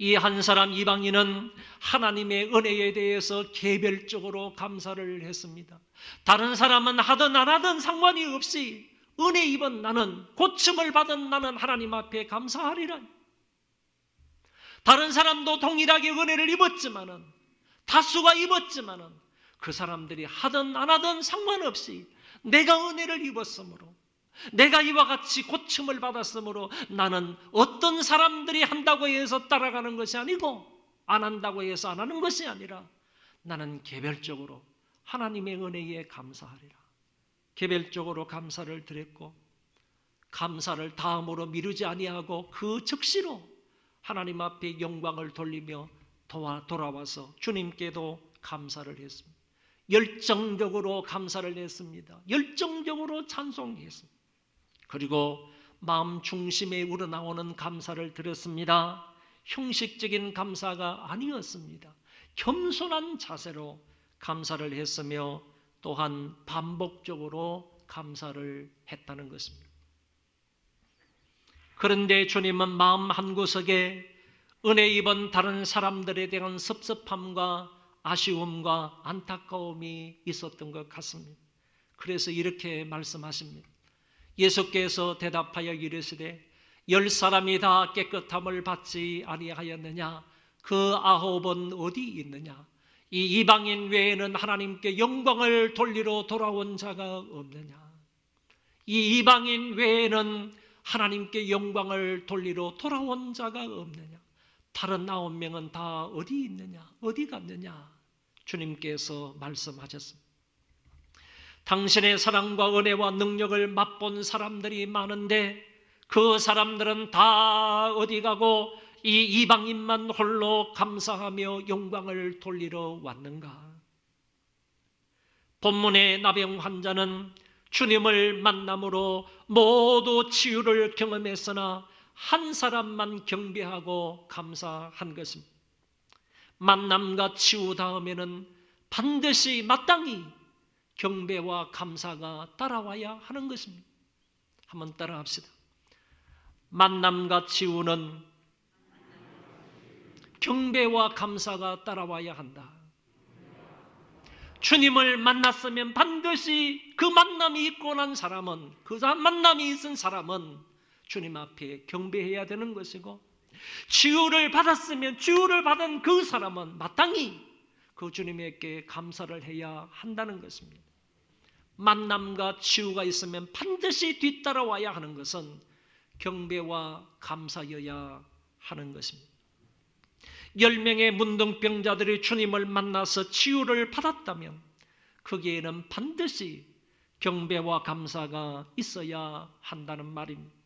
이 한 사람 이방인은 하나님의 은혜에 대해서 개별적으로 감사를 했습니다. 다른 사람은 하든 안 하든 상관이 없이 은혜 입은 나는, 고침을 받은 나는 하나님 앞에 감사하리라. 다른 사람도 동일하게 은혜를 입었지만은, 다수가 입었지만은 그 사람들이 하든 안 하든 상관없이 내가 은혜를 입었으므로, 내가 이와 같이 고침을 받았으므로 나는 어떤 사람들이 한다고 해서 따라가는 것이 아니고 안 한다고 해서 안 하는 것이 아니라 나는 개별적으로 하나님의 은혜에 감사하리라. 개별적으로 감사를 드렸고, 감사를 다음으로 미루지 아니하고 그 즉시로 하나님 앞에 영광을 돌리며 돌아와서 주님께도 감사를 했습니다. 열정적으로 감사를 했습니다. 열정적으로 찬송했습니다. 그리고 마음 중심에 우러나오는 감사를 드렸습니다. 형식적인 감사가 아니었습니다. 겸손한 자세로 감사를 했으며 또한 반복적으로 감사를 했다는 것입니다. 그런데 주님은 마음 한구석에 은혜 입은 다른 사람들에 대한 섭섭함과 아쉬움과 안타까움이 있었던 것 같습니다. 그래서 이렇게 말씀하십니다. 예수께서 대답하여 이르시되 10사람이 다 깨끗함을 받지 아니하였느냐? 그 9은 어디 있느냐? 이 이방인 외에는 하나님께 영광을 돌리러 돌아온 자가 없느냐? 이 이방인 외에는 하나님께 영광을 돌리러 돌아온 자가 없느냐? 다른 9명은 다 어디 있느냐? 어디 갔느냐? 주님께서 말씀하셨습니다. 당신의 사랑과 은혜와 능력을 맛본 사람들이 많은데 그 사람들은 다 어디 가고 이 이방인만 홀로 감사하며 영광을 돌리러 왔는가? 본문의 나병 환자는 주님을 만남으로 모두 치유를 경험했으나 한 사람만 경배하고 감사한 것입니다. 만남과 치유 다음에는 반드시 마땅히 경배와 감사가 따라와야 하는 것입니다. 한번 따라합시다. 만남과 치유는 경배와 감사가 따라와야 한다. 주님을 만났으면 반드시 그 만남이 있고 난 사람은, 그 만남이 있은 사람은 주님 앞에 경배해야 되는 것이고, 치유를 받았으면 치유를 받은 그 사람은 마땅히 그 주님에게 감사를 해야 한다는 것입니다. 만남과 치유가 있으면 반드시 뒤따라와야 하는 것은 경배와 감사여야 하는 것입니다. 10명의 문둥병자들이 주님을 만나서 치유를 받았다면 거기에는 반드시 경배와 감사가 있어야 한다는 말입니다.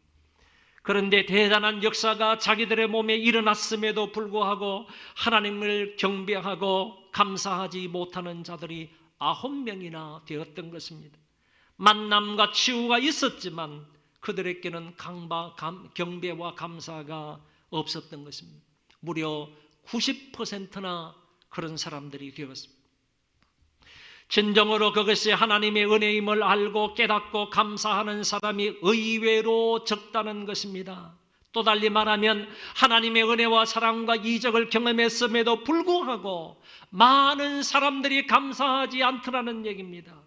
그런데 대단한 역사가 자기들의 몸에 일어났음에도 불구하고 하나님을 경배하고 감사하지 못하는 자들이 9명이나 되었던 것입니다. 만남과 치유가 있었지만 그들에게는 경배와 감사가 없었던 것입니다. 무려 90%나 그런 사람들이 되었습니다. 진정으로 그것이 하나님의 은혜임을 알고 깨닫고 감사하는 사람이 의외로 적다는 것입니다. 또 달리 말하면 하나님의 은혜와 사랑과 이적을 경험했음에도 불구하고 많은 사람들이 감사하지 않더라는 얘기입니다.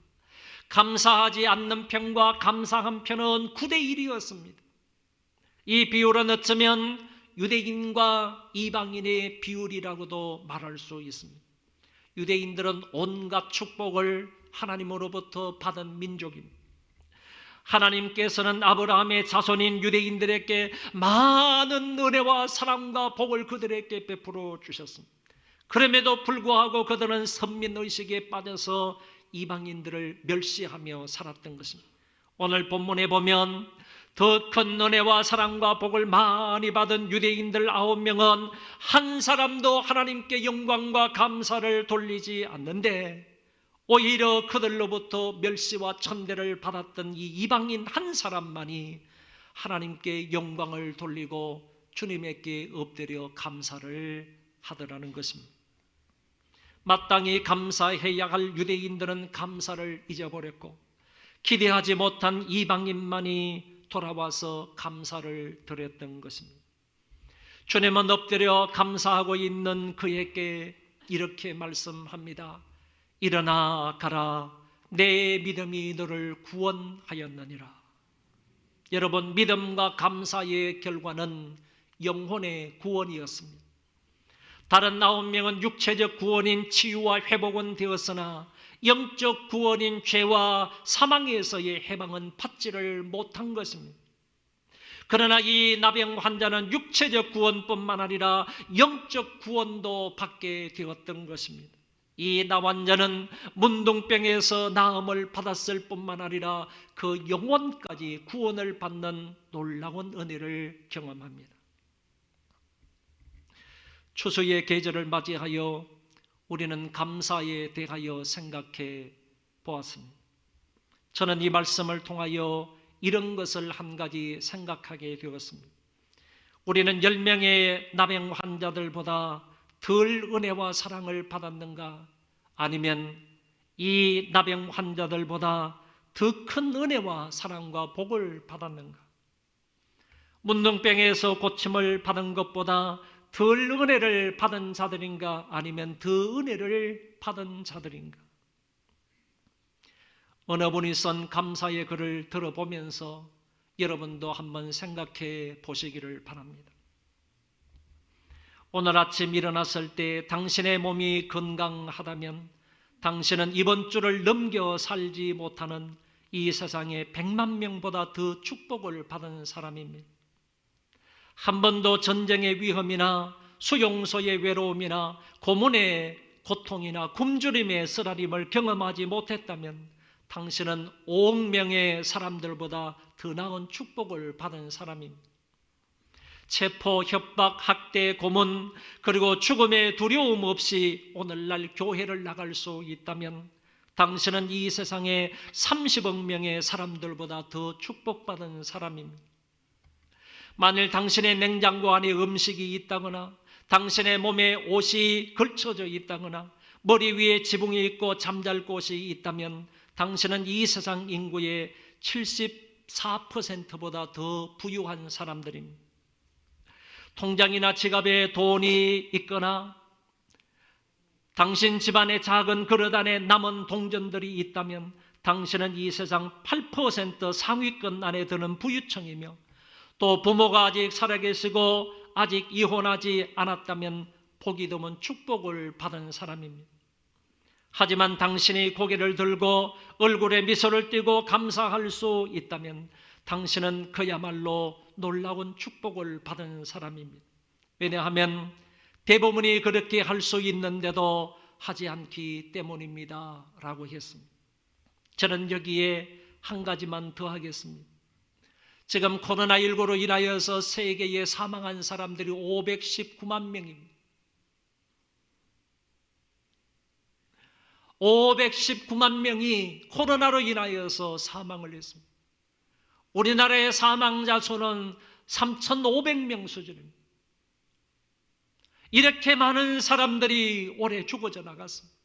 감사하지 않는 편과 감사한 편은 9대1이었습니다. 이 비율은 어쩌면 유대인과 이방인의 비율이라고도 말할 수 있습니다. 유대인들은 온갖 축복을 하나님으로부터 받은 민족입니다. 하나님께서는 아브라함의 자손인 유대인들에게 많은 은혜와 사랑과 복을 그들에게 베풀어 주셨습니다. 그럼에도 불구하고 그들은 선민의식에 빠져서 이방인들을 멸시하며 살았던 것입니다. 오늘 본문에 보면 더 큰 은혜와 사랑과 복을 많이 받은 유대인들 9명은 한 사람도 하나님께 영광과 감사를 돌리지 않는데 오히려 그들로부터 멸시와 천대를 받았던 이 이방인 한 사람만이 하나님께 영광을 돌리고 주님에게 엎드려 감사를 하더라는 것입니다. 마땅히 감사해야 할 유대인들은 감사를 잊어버렸고 기대하지 못한 이방인만이 돌아와서 감사를 드렸던 것입니다. 주님은 엎드려 감사하고 있는 그에게 이렇게 말씀합니다. 일어나 가라, 내 믿음이 너를 구원하였느니라. 여러분, 믿음과 감사의 결과는 영혼의 구원이었습니다. 다른 9명은 육체적 구원인 치유와 회복은 되었으나 영적 구원인 죄와 사망에서의 해방은 받지를 못한 것입니다. 그러나 이 나병 환자는 육체적 구원뿐만 아니라 영적 구원도 받게 되었던 것입니다. 이 나 환자는 문둥병에서 나음을 받았을 뿐만 아니라 그 영혼까지 구원을 받는 놀라운 은혜를 경험합니다. 추수의 계절을 맞이하여 우리는 감사에 대하여 생각해 보았습니다. 저는 이 말씀을 통하여 이런 것을 한 가지 생각하게 되었습니다. 우리는 10명의 나병 환자들보다 덜 은혜와 사랑을 받았는가? 아니면 이 나병 환자들보다 더 큰 은혜와 사랑과 복을 받았는가? 문둥병에서 고침을 받은 것보다 덜 은혜를 받은 자들인가? 아니면 더 은혜를 받은 자들인가? 어느 분이 쓴 감사의 글을 들어보면서 여러분도 한번 생각해 보시기를 바랍니다. 오늘 아침 일어났을 때 당신의 몸이 건강하다면 당신은 이번 주를 넘겨 살지 못하는 이 세상에 100만 명보다 더 축복을 받은 사람입니다. 한 번도 전쟁의 위험이나 수용소의 외로움이나 고문의 고통이나 굶주림의 쓰라림을 경험하지 못했다면 당신은 5억 명의 사람들보다 더 나은 축복을 받은 사람입니다. 체포, 협박, 학대, 고문, 그리고 죽음의 두려움 없이 오늘날 교회를 나갈 수 있다면 당신은 이 세상에 30억 명의 사람들보다 더 축복받은 사람입니다. 만일 당신의 냉장고 안에 음식이 있다거나 당신의 몸에 옷이 걸쳐져 있다거나 머리 위에 지붕이 있고 잠잘 곳이 있다면 당신은 이 세상 인구의 74%보다 더 부유한 사람들입니다. 통장이나 지갑에 돈이 있거나 당신 집안의 작은 그릇 안에 남은 동전들이 있다면 당신은 이 세상 8% 상위권 안에 드는 부유층이며 또 부모가 아직 살아계시고 아직 이혼하지 않았다면 복이 드문 축복을 받은 사람입니다. 하지만 당신이 고개를 들고 얼굴에 미소를 띠고 감사할 수 있다면 당신은 그야말로 놀라운 축복을 받은 사람입니다. 왜냐하면 대부분이 그렇게 할 수 있는데도 하지 않기 때문입니다 라고 했습니다. 저는 여기에 한 가지만 더 하겠습니다. 지금 코로나19로 인하여서 세계에 사망한 사람들이 519만 명입니다. 519만 명이 코로나로 인하여서 사망을 했습니다. 우리나라의 사망자 수는 3,500명 수준입니다. 이렇게 많은 사람들이 올해 죽어져 나갔습니다.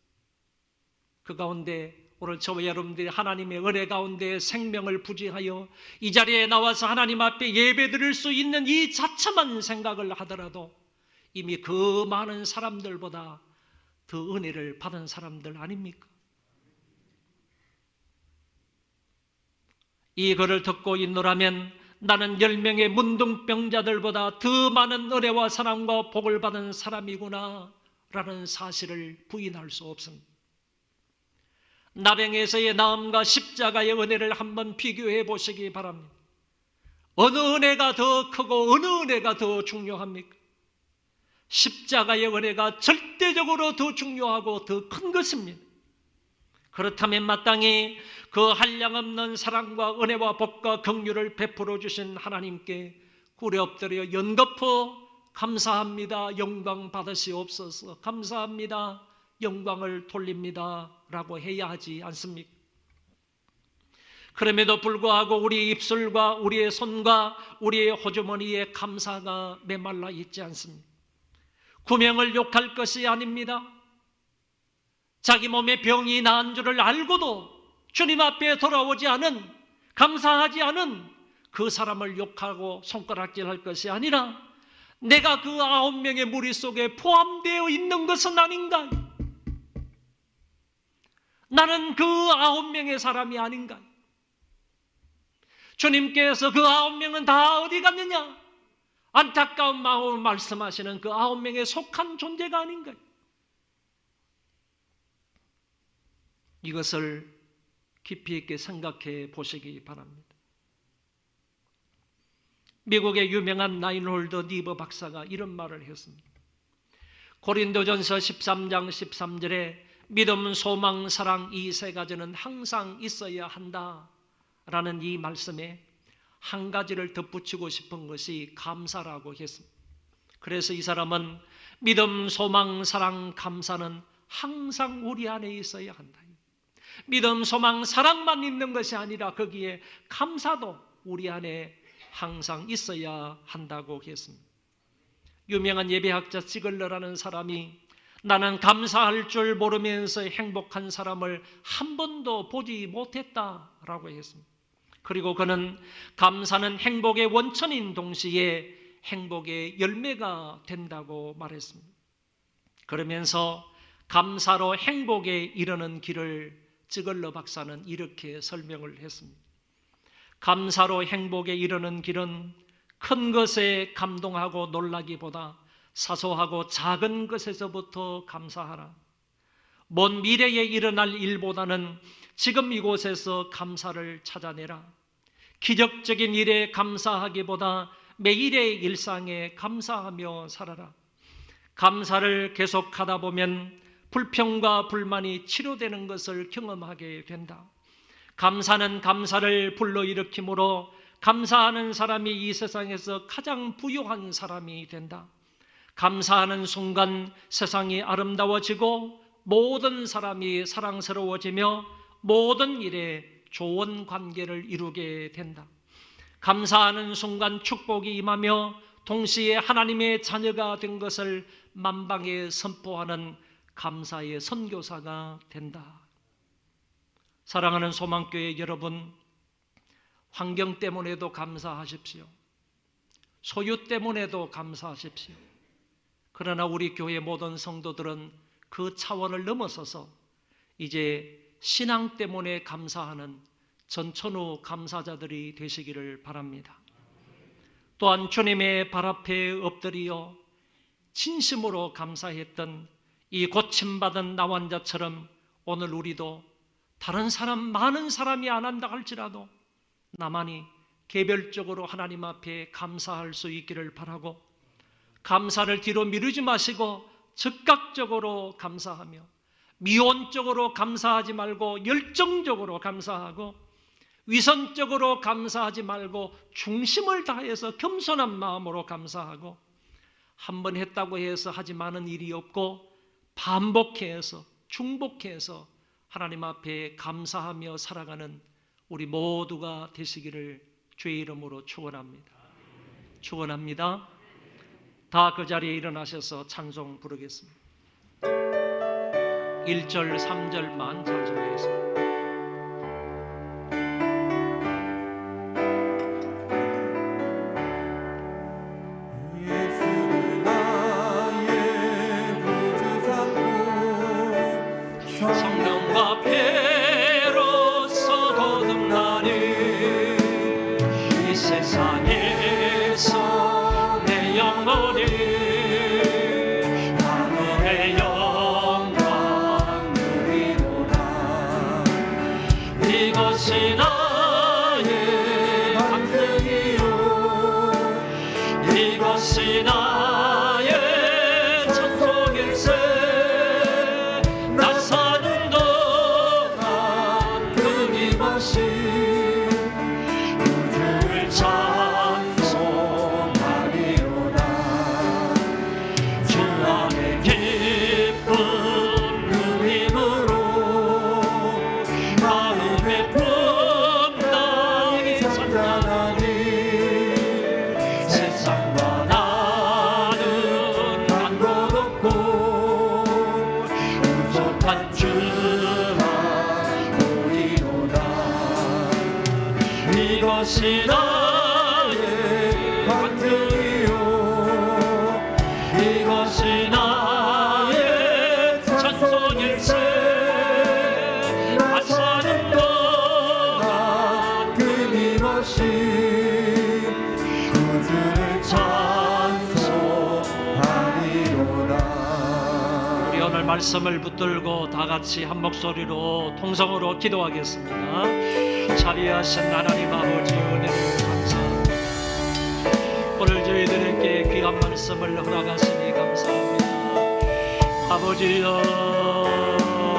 그 가운데 오늘 저와 여러분들이 하나님의 은혜 가운데 생명을 부지하여 이 자리에 나와서 하나님 앞에 예배드릴 수 있는 이 자체만 생각을 하더라도 이미 그 많은 사람들보다 더 은혜를 받은 사람들 아닙니까? 이 글을 듣고 있노라면 나는 10명의 문둥병자들보다 더 많은 은혜와 사랑과 복을 받은 사람이구나 라는 사실을 부인할 수 없습니다. 나병에서의 나음과 십자가의 은혜를 한번 비교해 보시기 바랍니다. 어느 은혜가 더 크고 어느 은혜가 더 중요합니까? 십자가의 은혜가 절대적으로 더 중요하고 더 큰 것입니다. 그렇다면 마땅히 그 한량없는 사랑과 은혜와 복과 긍휼을 베풀어 주신 하나님께 굴에 엎드려 연거푸 감사합니다. 영광 받으시옵소서. 감사합니다. 영광을 돌립니다 라고 해야 하지 않습니까? 그럼에도 불구하고 우리의 입술과 우리의 손과 우리의 호주머니에 감사가 메말라 있지 않습니까? 구명을 욕할 것이 아닙니다. 자기 몸에 병이 나은 줄을 알고도 주님 앞에 돌아오지 않은, 감사하지 않은 그 사람을 욕하고 손가락질할 것이 아니라 내가 그 9명의 무리 속에 포함되어 있는 것은 아닌가? 나는 그 9명의 사람이 아닌가? 주님께서 그 9명은 다 어디 갔느냐? 안타까운 마음을 말씀하시는 그 9명에 속한 존재가 아닌가? 이것을 깊이 있게 생각해 보시기 바랍니다. 미국의 유명한 라인홀드 니버 박사가 이런 말을 했습니다. 고린도전서 13장 13절에 믿음, 소망, 사랑 이 세 가지는 항상 있어야 한다라는 이 말씀에 한 가지를 덧붙이고 싶은 것이 감사라고 했습니다. 그래서 이 사람은 믿음, 소망, 사랑, 감사는 항상 우리 안에 있어야 한다. 믿음, 소망, 사랑만 있는 것이 아니라 거기에 감사도 우리 안에 항상 있어야 한다고 했습니다. 유명한 예배학자 시글러라는 사람이 나는 감사할 줄 모르면서 행복한 사람을 한 번도 보지 못했다라고 했습니다. 그리고 그는 감사는 행복의 원천인 동시에 행복의 열매가 된다고 말했습니다. 그러면서 감사로 행복에 이르는 길을 찌글러 박사는 이렇게 설명을 했습니다. 감사로 행복에 이르는 길은 큰 것에 감동하고 놀라기보다 사소하고 작은 것에서부터 감사하라. 먼 미래에 일어날 일보다는 지금 이곳에서 감사를 찾아내라. 기적적인 일에 감사하기보다 매일의 일상에 감사하며 살아라. 감사를 계속하다 보면 불평과 불만이 치료되는 것을 경험하게 된다. 감사는 감사를 불러일으키므로 감사하는 사람이 이 세상에서 가장 부유한 사람이 된다. 감사하는 순간 세상이 아름다워지고 모든 사람이 사랑스러워지며 모든 일에 좋은 관계를 이루게 된다. 감사하는 순간 축복이 임하며 동시에 하나님의 자녀가 된 것을 만방에 선포하는 감사의 선교사가 된다. 사랑하는 소망교회 여러분, 환경 때문에도 감사하십시오. 소유 때문에도 감사하십시오. 그러나 우리 교회 모든 성도들은 그 차원을 넘어서서 이제 신앙 때문에 감사하는 전천후 감사자들이 되시기를 바랍니다. 또한 주님의 발 앞에 엎드려 진심으로 감사했던 이 고침받은 나환자처럼 오늘 우리도 다른 사람, 많은 사람이 안 한다 할지라도 나만이 개별적으로 하나님 앞에 감사할 수 있기를 바라고, 감사를 뒤로 미루지 마시고 즉각적으로 감사하며 미온적으로 감사하지 말고 열정적으로 감사하고, 위선적으로 감사하지 말고 중심을 다해서 겸손한 마음으로 감사하고, 한 번 했다고 해서 하지 마는 일이 없고 반복해서 중복해서 하나님 앞에 감사하며 살아가는 우리 모두가 되시기를 주의 이름으로 축원합니다. 축원합니다. 다 그 자리에 일어나셔서 찬송 부르겠습니다. 1절 3절만 찬송하겠습니다.
예수를 나의 구주 삼고
성령과 배로서 거듭나니 이 세상에서 내 영혼이 하늘의 영광 누리노라. 간주하오리로다. 이것이 나의
간증이요
이것이 나의 찬송일세. 나 사는 동안
끊임없이 구주를 찬송하리로다.
우리 오늘 말씀을 붙들고 다 같이 한 목소리로 통성으로 기도하겠습니다. 자비하신 하나님 아버지 은혜를 감사합니다. 오늘 저희들에게 귀한 말씀을 허락하시니 감사합니다. 아버지여,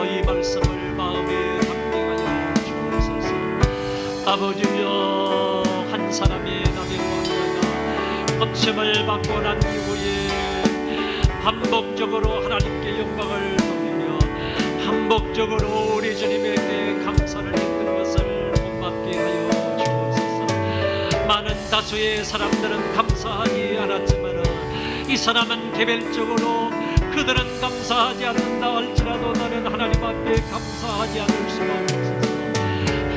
이 말씀을 마음에 담게 하여 주옵소서. 아버지여, 한 사람이 남의 왕자가 고침을 받고 난 이후에 반복적으로 하나님께 영광을 돌리며 반복적으로 우리 주님에게 감사를 했던 것을 본받게 하여 주옵소서. 많은 다수의 사람들은 감사하지 않았지만 이 사람은 개별적으로 그들은 감사하지 않는다 할지라도 나는 하나님 앞에 감사하지 않을 수가 없어서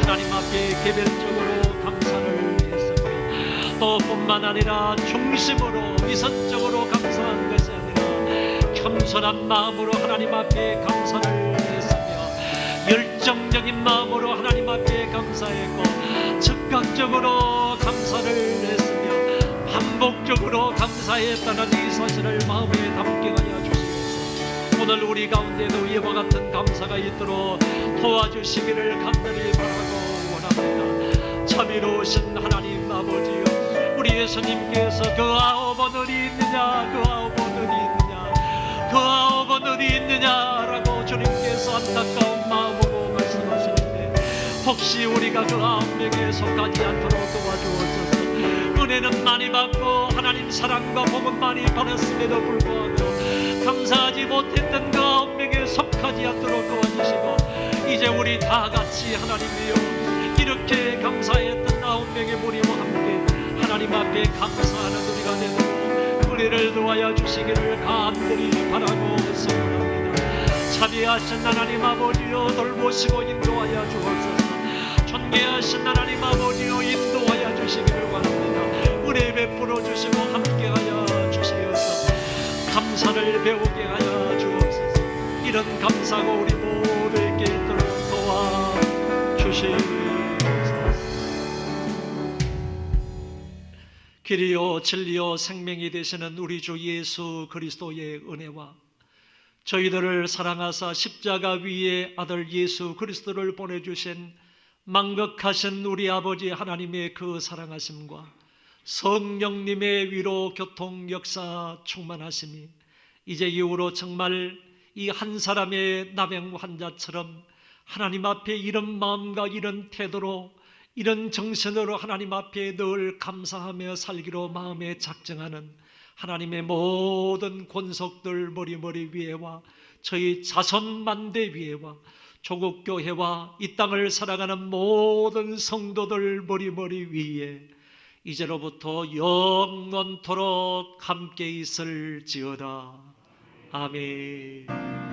하나님 앞에 개별적으로 감사를 했으며 또 뿐만 아니라 중심으로 위선적으로 감사한 것이 아니라 겸손한 마음으로 하나님 앞에 감사를 했으며 열정적인 마음으로 하나님 앞에 감사했고 즉각적으로 감사를 했으며 반복적으로 감사했다는 이 사실을 마음에 담게 하여 주시옵소서. 오늘 우리 가운데도 이와 같은 감사가 있도록 도와주시기를 간절히 바라고 원합니다. 자비로우신 하나님 아버지여, 우리 예수님께서 그 아홉은 어디 있느냐, 그 아홉은 어디 있느냐, 그 아홉은 어디 있느냐라고 주님께서 안타까운 마음으로 말씀하시는데 혹시 우리가 그 아홉 명에 속하지 않도록 도와주옵소서. 은혜는 많이 받고 하나님 사랑과 복은 많이 받았음에도 불구하고 감사하지 못했던 그 아홉 명에 속하지 않도록 도와주시고 이제 우리 다 같이 하나님이여 이렇게 감사했던 아홉 명의 무리와 함께 하나님 앞에 감사하는 우리가 되도록 은혜를 도와여 주시기를 간절히 바라고 소원합니다. 자비하신 하나님 아버지여 돌보시고 인도하여 주옵소서. 존귀하신 하나님 아버지여 인도하여 주시기를 원합니다. 은혜 베풀어 주시고 함께하여 주시어서 감사를 배우게 하여 주옵소서. 이런 감사가 우리 모두에게 있도록 도와주시옵소서. 길이요 진리요 생명이 되시는 우리 주 예수 그리스도의 은혜와 저희들을 사랑하사 십자가 위에 아들 예수 그리스도를 보내주신 망극하신 우리 아버지 하나님의 그 사랑하심과 성령님의 위로 교통 역사 충만하심이 이제 이후로 정말 이 한 사람의 나병 환자처럼 하나님 앞에 이런 마음과 이런 태도로 이런 정신으로 하나님 앞에 늘 감사하며 살기로 마음에 작정하는 하나님의 모든 권속들 머리 위에와 저희 자손 만대 위에와 조국교회와 이 땅을 살아가는 모든 성도들 머리 위에 이제로부터 영원토록 함께 있을지어다. 아멘.